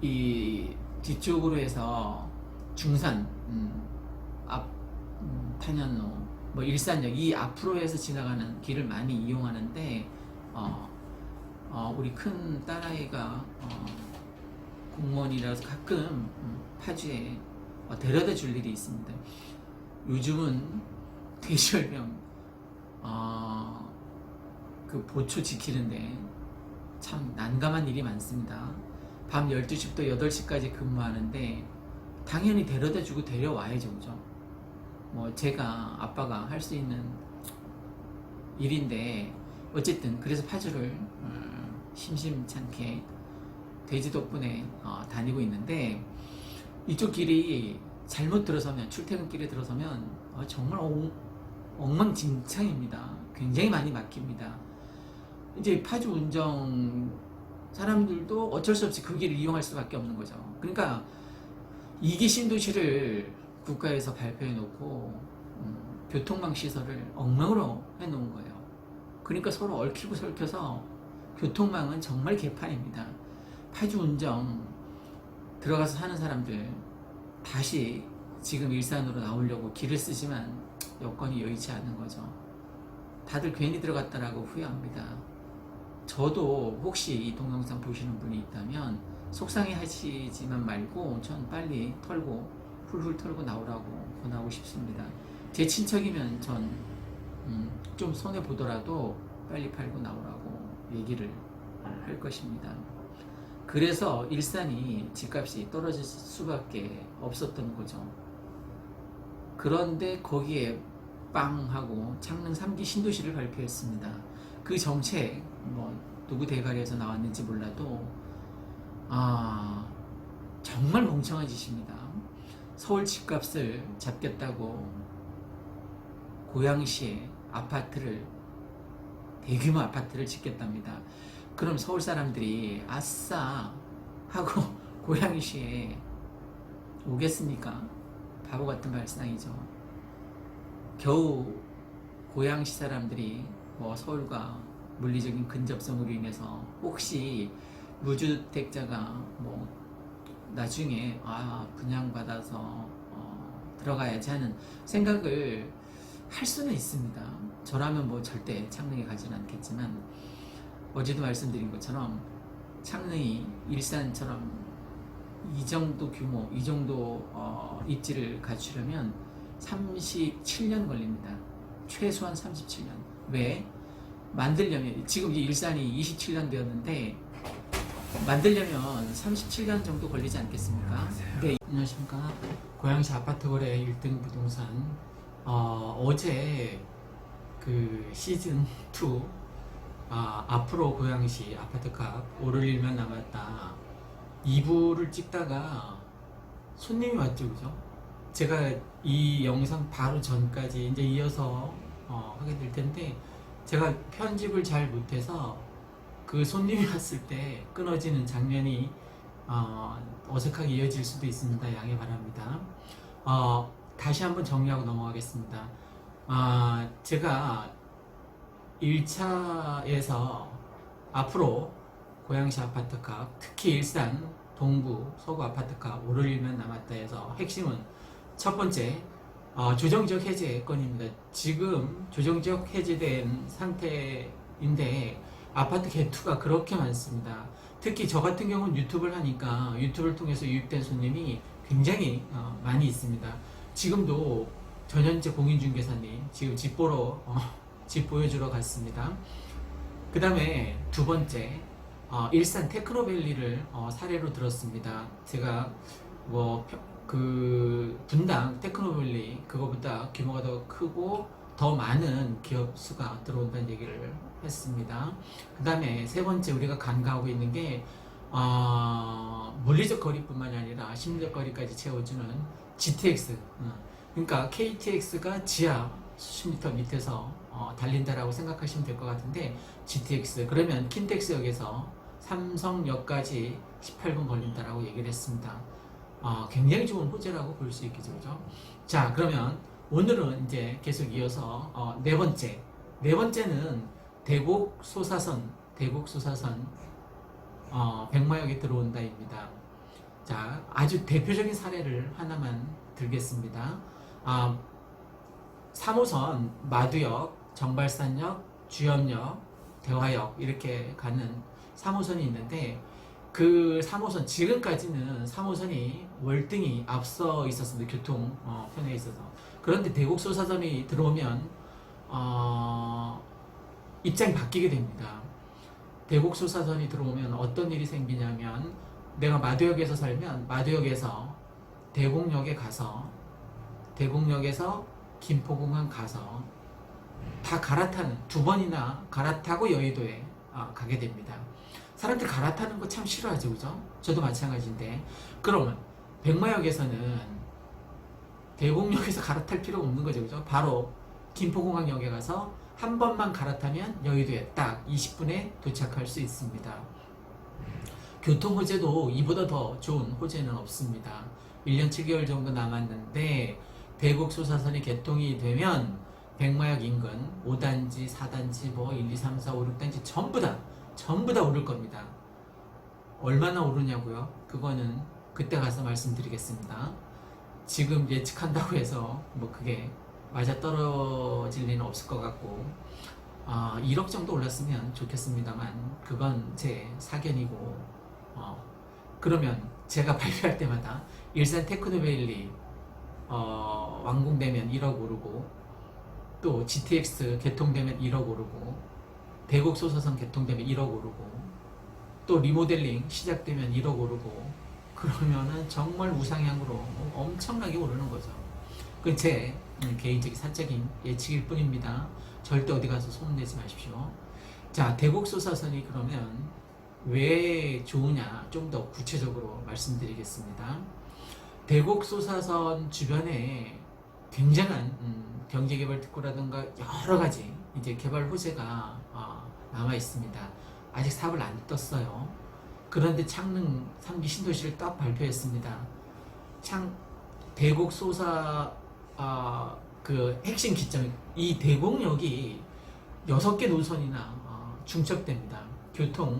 이 뒤쪽으로 해서 중산 앞 탄현로 뭐 일산역 이 앞으로 해서 지나가는 길을 많이 이용하는데 우리 큰 딸아이가 공무원이라서 가끔 파주에 데려다 줄 일이 있습니다. 요즘은 돼지열병 그 보초 지키는데 참 난감한 일이 많습니다. 밤 12시부터 8시까지 근무하는데 당연히 데려다 주고 데려와야죠. 그죠? 뭐 제가 아빠가 할 수 있는 일인데 어쨌든 그래서 파주를 심심찮게 돼지 덕분에 다니고 있는데 이쪽 길이 잘못 들어서면 출퇴근길에 들어서면 정말 엉망진창입니다. 굉장히 많이 막힙니다. 이제 파주 운정 사람들도 어쩔 수 없이 그 길을 이용할 수밖에 없는 거죠. 그러니까 2기 신도시를 국가에서 발표해 놓고 교통망 시설을 엉망으로 해 놓은 거예요. 그러니까 서로 얽히고 설켜서 교통망은 정말 개판입니다. 파주 운정 들어가서 사는 사람들 다시 지금 일산으로 나오려고 길을 쓰지만 여건이 여의치 않은 거죠. 다들 괜히 들어갔다라고 후회합니다. 저도 혹시 이 동영상 보시는 분이 있다면 속상해 하시지만 말고 전 빨리 털고 훌훌 털고 나오라고 권하고 싶습니다. 제 친척이면 전 좀 손해 보더라도 빨리 팔고 나오라고 얘기를 할 것입니다. 그래서 일산이 집값이 떨어질 수밖에 없었던 거죠. 그런데 거기에 빵 하고 창릉 3기 신도시를 발표했습니다. 그 정책 뭐 누구 대가리에서 나왔는지 몰라도 정말 멍청한 짓입니다. 서울 집값을 잡겠다고 고양시에 대규모 아파트를 짓겠답니다. 그럼 서울 사람들이 아싸 하고 고양시에 오겠습니까? 바보 같은 발상이죠. 겨우 고양시 사람들이 뭐 서울과 물리적인 근접성으로 인해서 혹시 무주택자가 뭐 나중에 분양받아서 들어가야지 하는 생각을 할 수는 있습니다. 저라면 뭐 절대 창릉에 가지는 않겠지만 어제도 말씀드린 것처럼 창릉이 일산처럼 이 정도 규모, 이 정도 입지를 갖추려면 37년 걸립니다. 최소한 37년. 왜? 만들려면 지금 이제 일산이 27년 되었는데 만들려면 37년 정도 걸리지 않겠습니까? 네. 안녕하십니까. 고양시 아파트 거래 1등 부동산 어제 그 시즌2 앞으로 고양시 아파트값 오를 일만 남았다 2부를 찍다가 손님이 왔죠. 그죠? 제가 이 영상 바로 전까지 이제 이어서 하게 될 텐데 제가 편집을 잘 못해서 그 손님이 왔을 때 끊어지는 장면이 어색하게 이어질 수도 있습니다. 양해 바랍니다. 다시 한번 정리하고 넘어가겠습니다. 제가 1차에서 앞으로 고양시 아파트값, 특히 일산 동부, 서구 아파트가 오를 일만 남았다 해서 핵심은 첫 번째, 조정지역 해제 건입니다. 지금 조정지역 해제된 상태인데 아파트 개투가 그렇게 많습니다. 특히 저 같은 경우는 유튜브를 하니까 유튜브를 통해서 유입된 손님이 굉장히 많이 있습니다. 지금도 전현재 공인중개사님 지금 집 보러 집 보여주러 갔습니다. 그 다음에 두 번째, 일산 테크노밸리를 사례로 들었습니다. 제가 그 분당 테크노밸리 그거보다 규모가 더 크고 더 많은 기업 수가 들어온다는 얘기를 했습니다. 그 다음에 세 번째 우리가 간과하고 있는 게 물리적 거리뿐만이 아니라 심리적 거리까지 채워주는 GTX. 그러니까 KTX가 지하 수십 미터 밑에서 달린다라고 생각하시면 될 것 같은데 GTX 그러면 킨텍스역에서 삼성역까지 18분 걸린다라고 얘기를 했습니다. 굉장히 좋은 호재라고 볼 수 있겠죠, 그죠? 자, 그러면 오늘은 이제 계속 이어서 네 번째는 대곡 소사선 백마역에 들어온다입니다. 자, 아주 대표적인 사례를 하나만 들겠습니다. 3호선 마두역, 정발산역, 주염역, 대화역 이렇게 가는 3호선이 있는데 그 3호선 지금까지는 3호선이 월등히 앞서 있었습니다. 교통 편에 있어서. 그런데 대곡 소사선이 들어오면 입장이 바뀌게 됩니다. 대곡 소사선이 들어오면 어떤 일이 생기냐면 내가 마두역에서 살면 마두역에서 대곡역에 가서 대곡역에서 김포공항 가서 다 갈아타는 두 번이나 갈아타고 여의도에 가게 됩니다. 사람들 갈아타는 거 참 싫어하죠, 그죠? 저도 마찬가지인데 그러면 백마역에서는 대곡역에서 갈아탈 필요가 없는 거죠, 그죠? 바로 김포공항역에 가서 한 번만 갈아타면 여의도에 딱 20분에 도착할 수 있습니다. 교통 호재도 이보다 더 좋은 호재는 없습니다. 1년 7개월 정도 남았는데 대곡 소사선이 개통이 되면 백마역 인근 5단지, 4단지, 1, 2, 3, 4, 5, 6단지 전부 다 오를 겁니다. 얼마나 오르냐고요? 그거는 그때 가서 말씀드리겠습니다. 지금 예측한다고 해서 그게 맞아 떨어질 리는 없을 것 같고 1억 정도 올랐으면 좋겠습니다만 그건 제 사견이고 그러면 제가 발표할 때마다 일산 테크노밸리 완공되면 1억 오르고 또 GTX 개통되면 1억 오르고 대곡 소사선 개통되면 1억 오르고 또 리모델링 시작되면 1억 오르고 그러면은 정말 우상향으로 엄청나게 오르는 거죠. 그건 제 개인적인 사적인 예측일 뿐입니다. 절대 어디 가서 소문내지 마십시오. 자, 대곡 소사선이 그러면 왜 좋으냐 좀 더 구체적으로 말씀드리겠습니다. 대곡 소사선 주변에 굉장한 경제개발 특구라든가 여러 가지 이제 개발 호재가 남아 있습니다. 아직 사업을 안 떴어요. 그런데 창릉 3기 신도시를 딱 발표했습니다. 대곡 소사 그 핵심 기점 이 대곡역이 6개 노선이나 중첩됩니다. 교통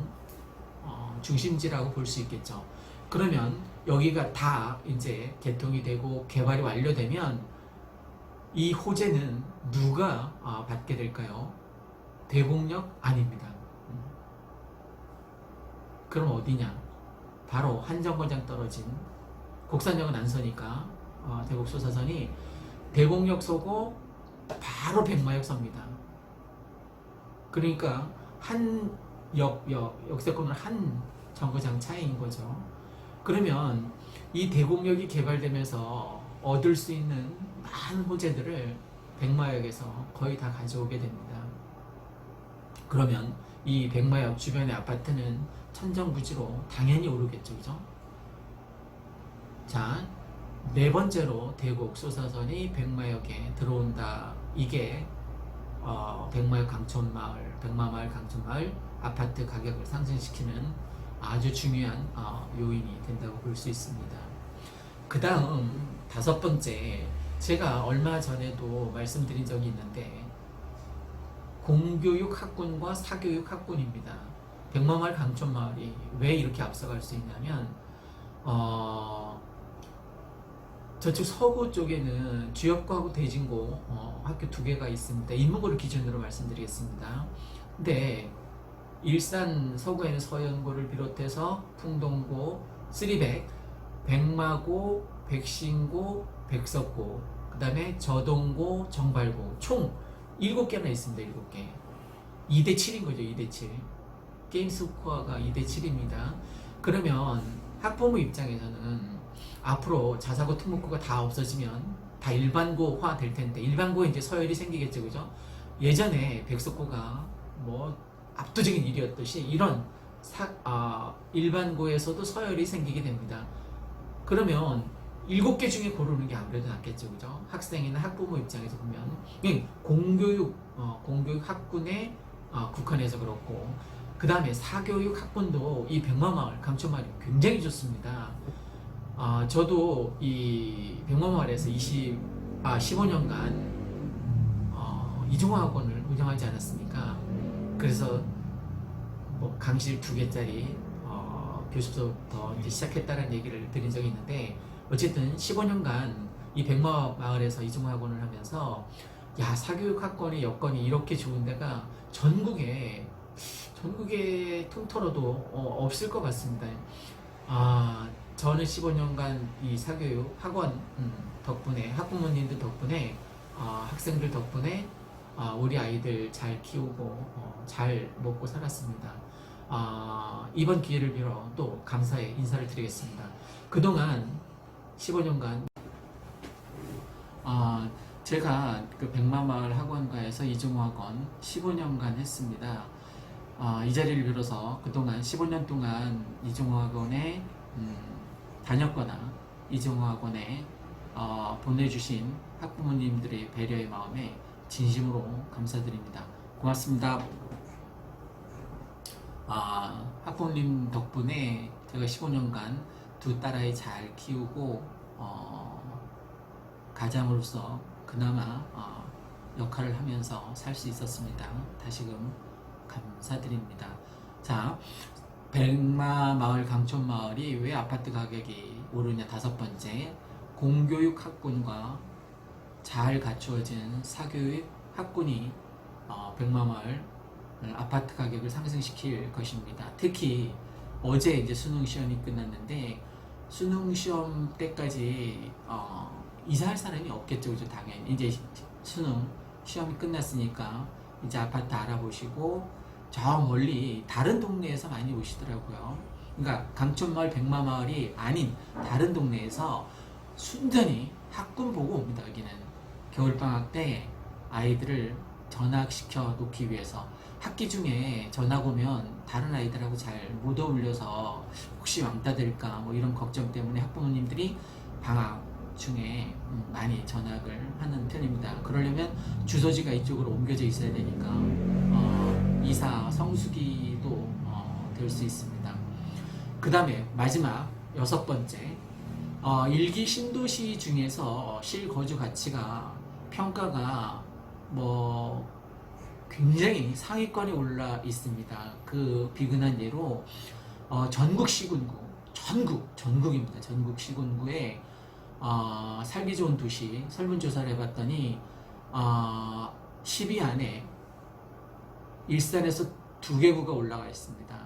중심지라고 볼 수 있겠죠. 그러면 여기가 다 이제 개통이 되고 개발이 완료되면 이 호재는 누가 받게 될까요? 대곡역 아닙니다. 그럼 어디냐? 바로 한 정거장 떨어진 곡산역은 안 서니까 대곡 소사선이 대곡역 서고 바로 백마역 섭니다. 그러니까 한 역세권은 한 정거장 차이인 거죠. 그러면 이 대곡역이 개발되면서 얻을 수 있는 많은 호재들을 백마역에서 거의 다 가져오게 됩니다. 그러면 이 백마역 주변의 아파트는 천정부지로 당연히 오르겠죠, 그죠? 자, 네 번째로 대곡 소사선이 백마역에 들어온다. 이게 백마역 강촌마을, 백마마을 강촌마을 아파트 가격을 상승시키는 아주 중요한 요인이 된다고 볼 수 있습니다. 그 다음 다섯 번째, 제가 얼마 전에도 말씀드린 적이 있는데 공교육 학군과 사교육 학군입니다. 백마마을 강촌마을이 왜 이렇게 앞서갈 수 있냐면 어, 저쪽 서구 쪽에는 주역고하고 대진고 학교 두 개가 있습니다. 인문고를 기준으로 말씀드리겠습니다. 근데 일산 서구에는 서연고를 비롯해서 풍동고, 쓰리백, 백마고, 백신고, 백석고, 그 다음에 저동고, 정발고 총 7개나 있습니다. 7개. 2대 7인 거죠. 2대 7. 게임 스코어가 2대 7입니다. 그러면 학부모 입장에서는 앞으로 자사고 특목고가 다 없어지면 다 일반고화 될 텐데, 일반고에 이제 서열이 생기겠죠. 그죠? 예전에 백석고가 뭐 압도적인 일이었듯이 이런 일반고에서도 서열이 생기게 됩니다. 그러면 7개 중에 고르는 게 아무래도 낫겠죠. 그죠? 학생이나 학부모 입장에서 보면 공교육 학군에 국한해서 그렇고, 그 다음에 사교육 학군도 이 백마마을 강촌마을이 굉장히 좋습니다. 저도 이 백마마을에서 15년간 이중화학원을 운영하지 않았습니까? 그래서 뭐 강실 2개짜리 교습소부터 이제 시작했다는 얘기를 드린 적이 있는데, 어쨌든 15년간 이 백마마을에서 이중학원을 하면서 사교육 학권의 여건이 이렇게 좋은 데가 전국에 통틀어도 없을 것 같습니다. 저는 15년간 이 사교육 학원 덕분에, 학부모님들 덕분에, 학생들 덕분에 우리 아이들 잘 키우고 잘 먹고 살았습니다. 이번 기회를 빌어 또 감사의 인사를 드리겠습니다. 그동안 15년간 제가 그 백마마을 학원가에서 이중학원 15년간 했습니다. 이 자리를 빌어서 그동안 15년 동안 이중학원에 다녔거나 이중학원에 보내주신 학부모님들의 배려의 마음에 진심으로 감사드립니다. 고맙습니다. 학부모님 덕분에 제가 15년간 두 딸아이 잘 키우고 가장으로서 그나마 역할을 하면서 살 수 있었습니다. 다시금 감사드립니다. 자, 백마마을 강촌마을이 왜 아파트 가격이 오르냐. 5번째, 공교육 학군과 잘 갖추어진 사교육 학군이 백마마을 아파트 가격을 상승시킬 것입니다. 특히 어제 이제 수능 시험이 끝났는데, 수능 시험 때까지 이사할 사람이 없겠죠. 그죠? 당연히 이제 수능 시험이 끝났으니까 이제 아파트 알아보시고 저 멀리 다른 동네에서 많이 오시더라고요. 그러니까 강촌마을 백마마을이 아닌 다른 동네에서 순전히 학군 보고 옵니다. 여기는 겨울방학 때 아이들을 전학시켜 놓기 위해서. 학기 중에 전학 오면 다른 아이들하고 잘 못 어울려서 혹시 왕따 될까 뭐 이런 걱정 때문에 학부모님들이 방학 중에 많이 전학을 하는 편입니다. 그러려면 주소지가 이쪽으로 옮겨져 있어야 되니까 이사 성수기도 될 수 있습니다. 그 다음에 마지막 6번째, 일기 신도시 중에서 실거주 가치가 평가가 뭐 굉장히 상위권에 올라 있습니다. 그 비근한 예로 전국 시군구, 전국입니다. 전국 시군구에 살기 좋은 도시 설문조사를 해봤더니 10위 안에 일산에서 2개 구가 올라가 있습니다.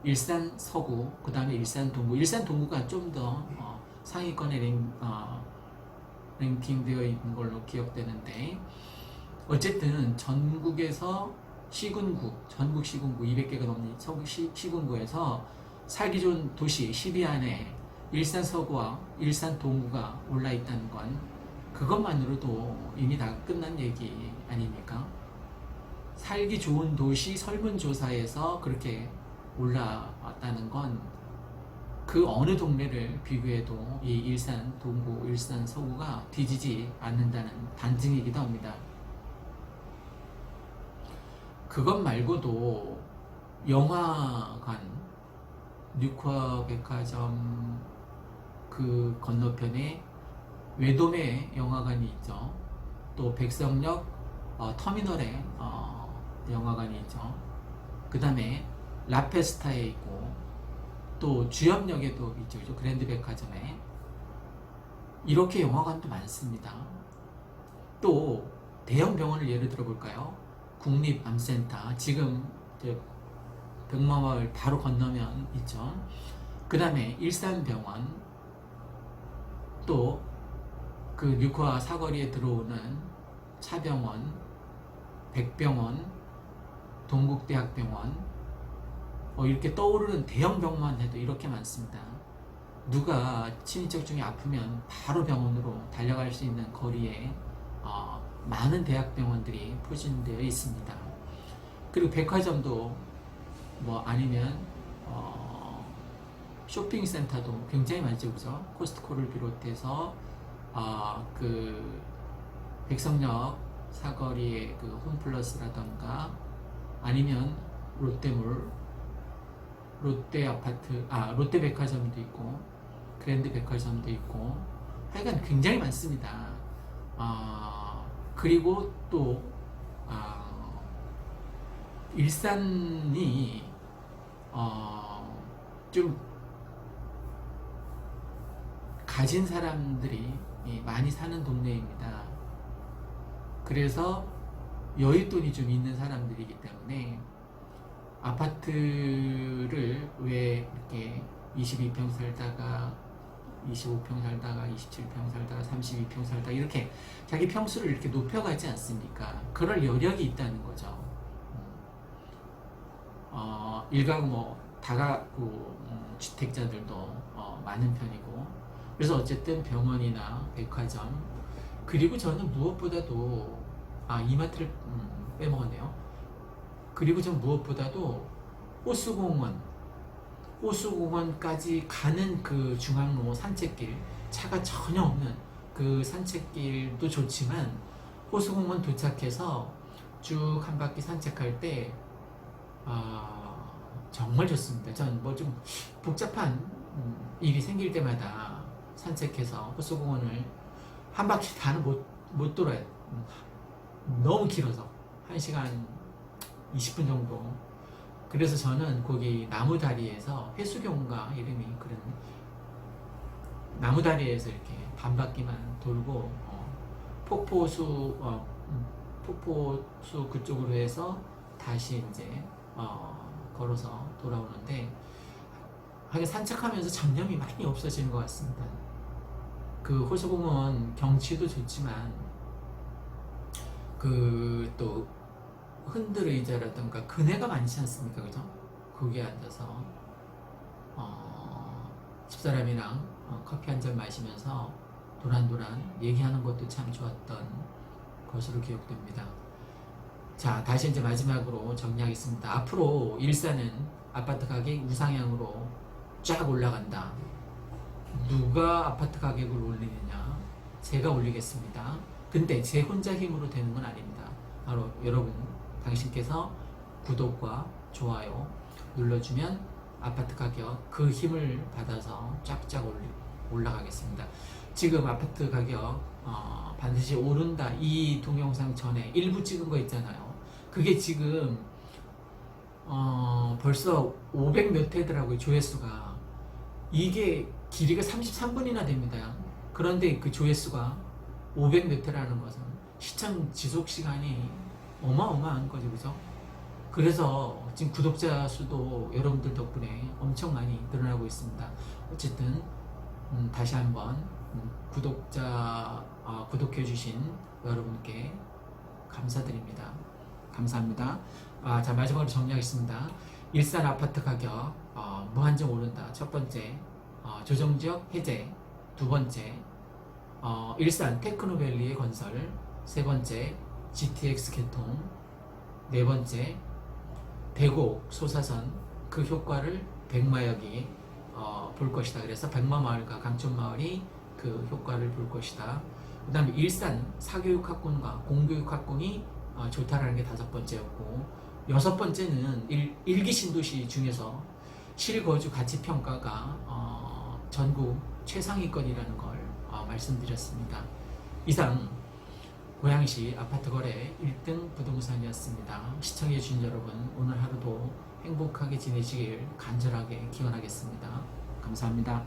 일산 서구, 그 다음에 일산 동구. 일산 동구가 좀 더 상위권에 랭킹되어 있는 걸로 기억되는데, 어쨌든 전국에서 시군구, 전국 시군구 200개가 넘는 서구 시군구에서 살기 좋은 도시 10위 안에 일산 서구와 일산 동구가 올라 있다는 건 그것만으로도 이미 다 끝난 얘기 아닙니까? 살기 좋은 도시 설문조사에서 그렇게 올라왔다는 건 그 어느 동네를 비교해도 이 일산 동구, 일산 서구가 뒤지지 않는다는 단증이기도 합니다. 그것 말고도 영화관, 뉴커 백화점 그 건너편에 외돔에 영화관이 있죠. 또 백석역 터미널에 영화관이 있죠. 그 다음에 라페스타에 있고, 또 주엽역에도 있죠, 그죠? 그랜드 백화점에. 이렇게 영화관도 많습니다. 또 대형 병원을 예를 들어 볼까요? 국립암센터, 지금 백마마을 바로 건너면 있죠. 그 다음에 일산병원, 또 그 뉴커와 사거리에 들어오는 차병원, 백병원, 동국대학병원, 이렇게 떠오르는 대형 병원만 해도 이렇게 많습니다. 누가 친인척 중에 아프면 바로 병원으로 달려갈 수 있는 거리에 많은 대학병원들이 포진되어 있습니다. 그리고 백화점도 뭐 아니면 쇼핑센터도 굉장히 많죠, 그죠? 코스트코를 비롯해서 그 백석역 사거리의 그 홈플러스라던가 아니면 롯데몰, 롯데 아파트, 롯데 백화점도 있고 그랜드 백화점도 있고 하여간 굉장히 많습니다. 그리고 또 일산이 좀 가진 사람들이 많이 사는 동네입니다. 그래서 여윳돈이 좀 있는 사람들이기 때문에 아파트를 왜 이렇게 22평 살다가 25평 살다가 27평 살다가 32평 살다가 이렇게 자기 평수를 이렇게 높여가지 않습니까? 그럴 여력이 있다는 거죠. 일가구 뭐 다가구 주택자들도 많은 편이고, 그래서 어쨌든 병원이나 백화점, 그리고 저는 무엇보다도 이마트를 빼먹었네요. 그리고 전 무엇보다도 호수공원까지 가는 그 중앙로 산책길, 차가 전혀 없는 그 산책길도 좋지만 호수공원 도착해서 쭉 한 바퀴 산책할 때 정말 좋습니다. 전 뭐 좀 복잡한 일이 생길 때마다 산책해서 호수공원을 한 바퀴 다는 못 돌아요. 너무 길어서 1시간 20분 정도. 그래서 저는 거기 나무다리에서, 회수경가 이름이 그런 나무다리에서 이렇게 반바퀴만 돌고 폭포수 그쪽으로 해서 다시 이제 걸어서 돌아오는데, 하긴 산책하면서 잡념이 많이 없어지는 것 같습니다. 그 호수공원 경치도 좋지만 그 또 흔들 의자라든가 그네가 많지 않습니까, 그죠? 거기에 앉아서 집사람이랑 커피 한 잔 마시면서 도란도란 얘기하는 것도 참 좋았던 것으로 기억됩니다. 자, 다시 이제 마지막으로 정리하겠습니다. 앞으로 일산은 아파트 가격이 우상향으로 쫙 올라간다. 누가 아파트 가격을 올리느냐? 제가 올리겠습니다. 근데 제 혼자 힘으로 되는 건 아닙니다. 바로 여러분, 당신께서 구독과 좋아요 눌러주면 아파트 가격 그 힘을 받아서 쫙쫙 올라가겠습니다. 지금 아파트 가격 반드시 오른다, 이 동영상 전에 일부 찍은 거 있잖아요. 그게 지금 벌써 500 몇 회더라고요, 조회수가. 이게 길이가 33분이나 됩니다. 그런데 그 조회수가 500 몇 회라는 것은 시청 지속 시간이 어마어마한 거죠, 그죠? 그래서 지금 구독자 수도 여러분들 덕분에 엄청 많이 늘어나고 있습니다. 어쨌든 다시 한번 구독해주신 여러분께 감사드립니다. 감사합니다. 자, 마지막으로 정리하겠습니다. 일산 아파트 가격 무한정 오른다. 첫 번째, 조정지역 해제. 두 번째, 일산 테크노밸리의 건설. 세 번째, GTX 개통. 네 번째, 대곡 소사선 그 효과를 백마역이 볼 것이다. 그래서 백마마을과 강촌마을이 그 효과를 볼 것이다. 그 다음에 일산 사교육학군과 공교육학군이 좋다라는 게 다섯 번째였고, 여섯 번째는 일기 신도시 중에서 실거주 가치평가가 전국 최상위권이라는 걸 말씀드렸습니다. 이상 고양시 아파트 거래 1등 부동산이었습니다. 시청해주신 여러분, 오늘 하루도 행복하게 지내시길 간절하게 기원하겠습니다. 감사합니다.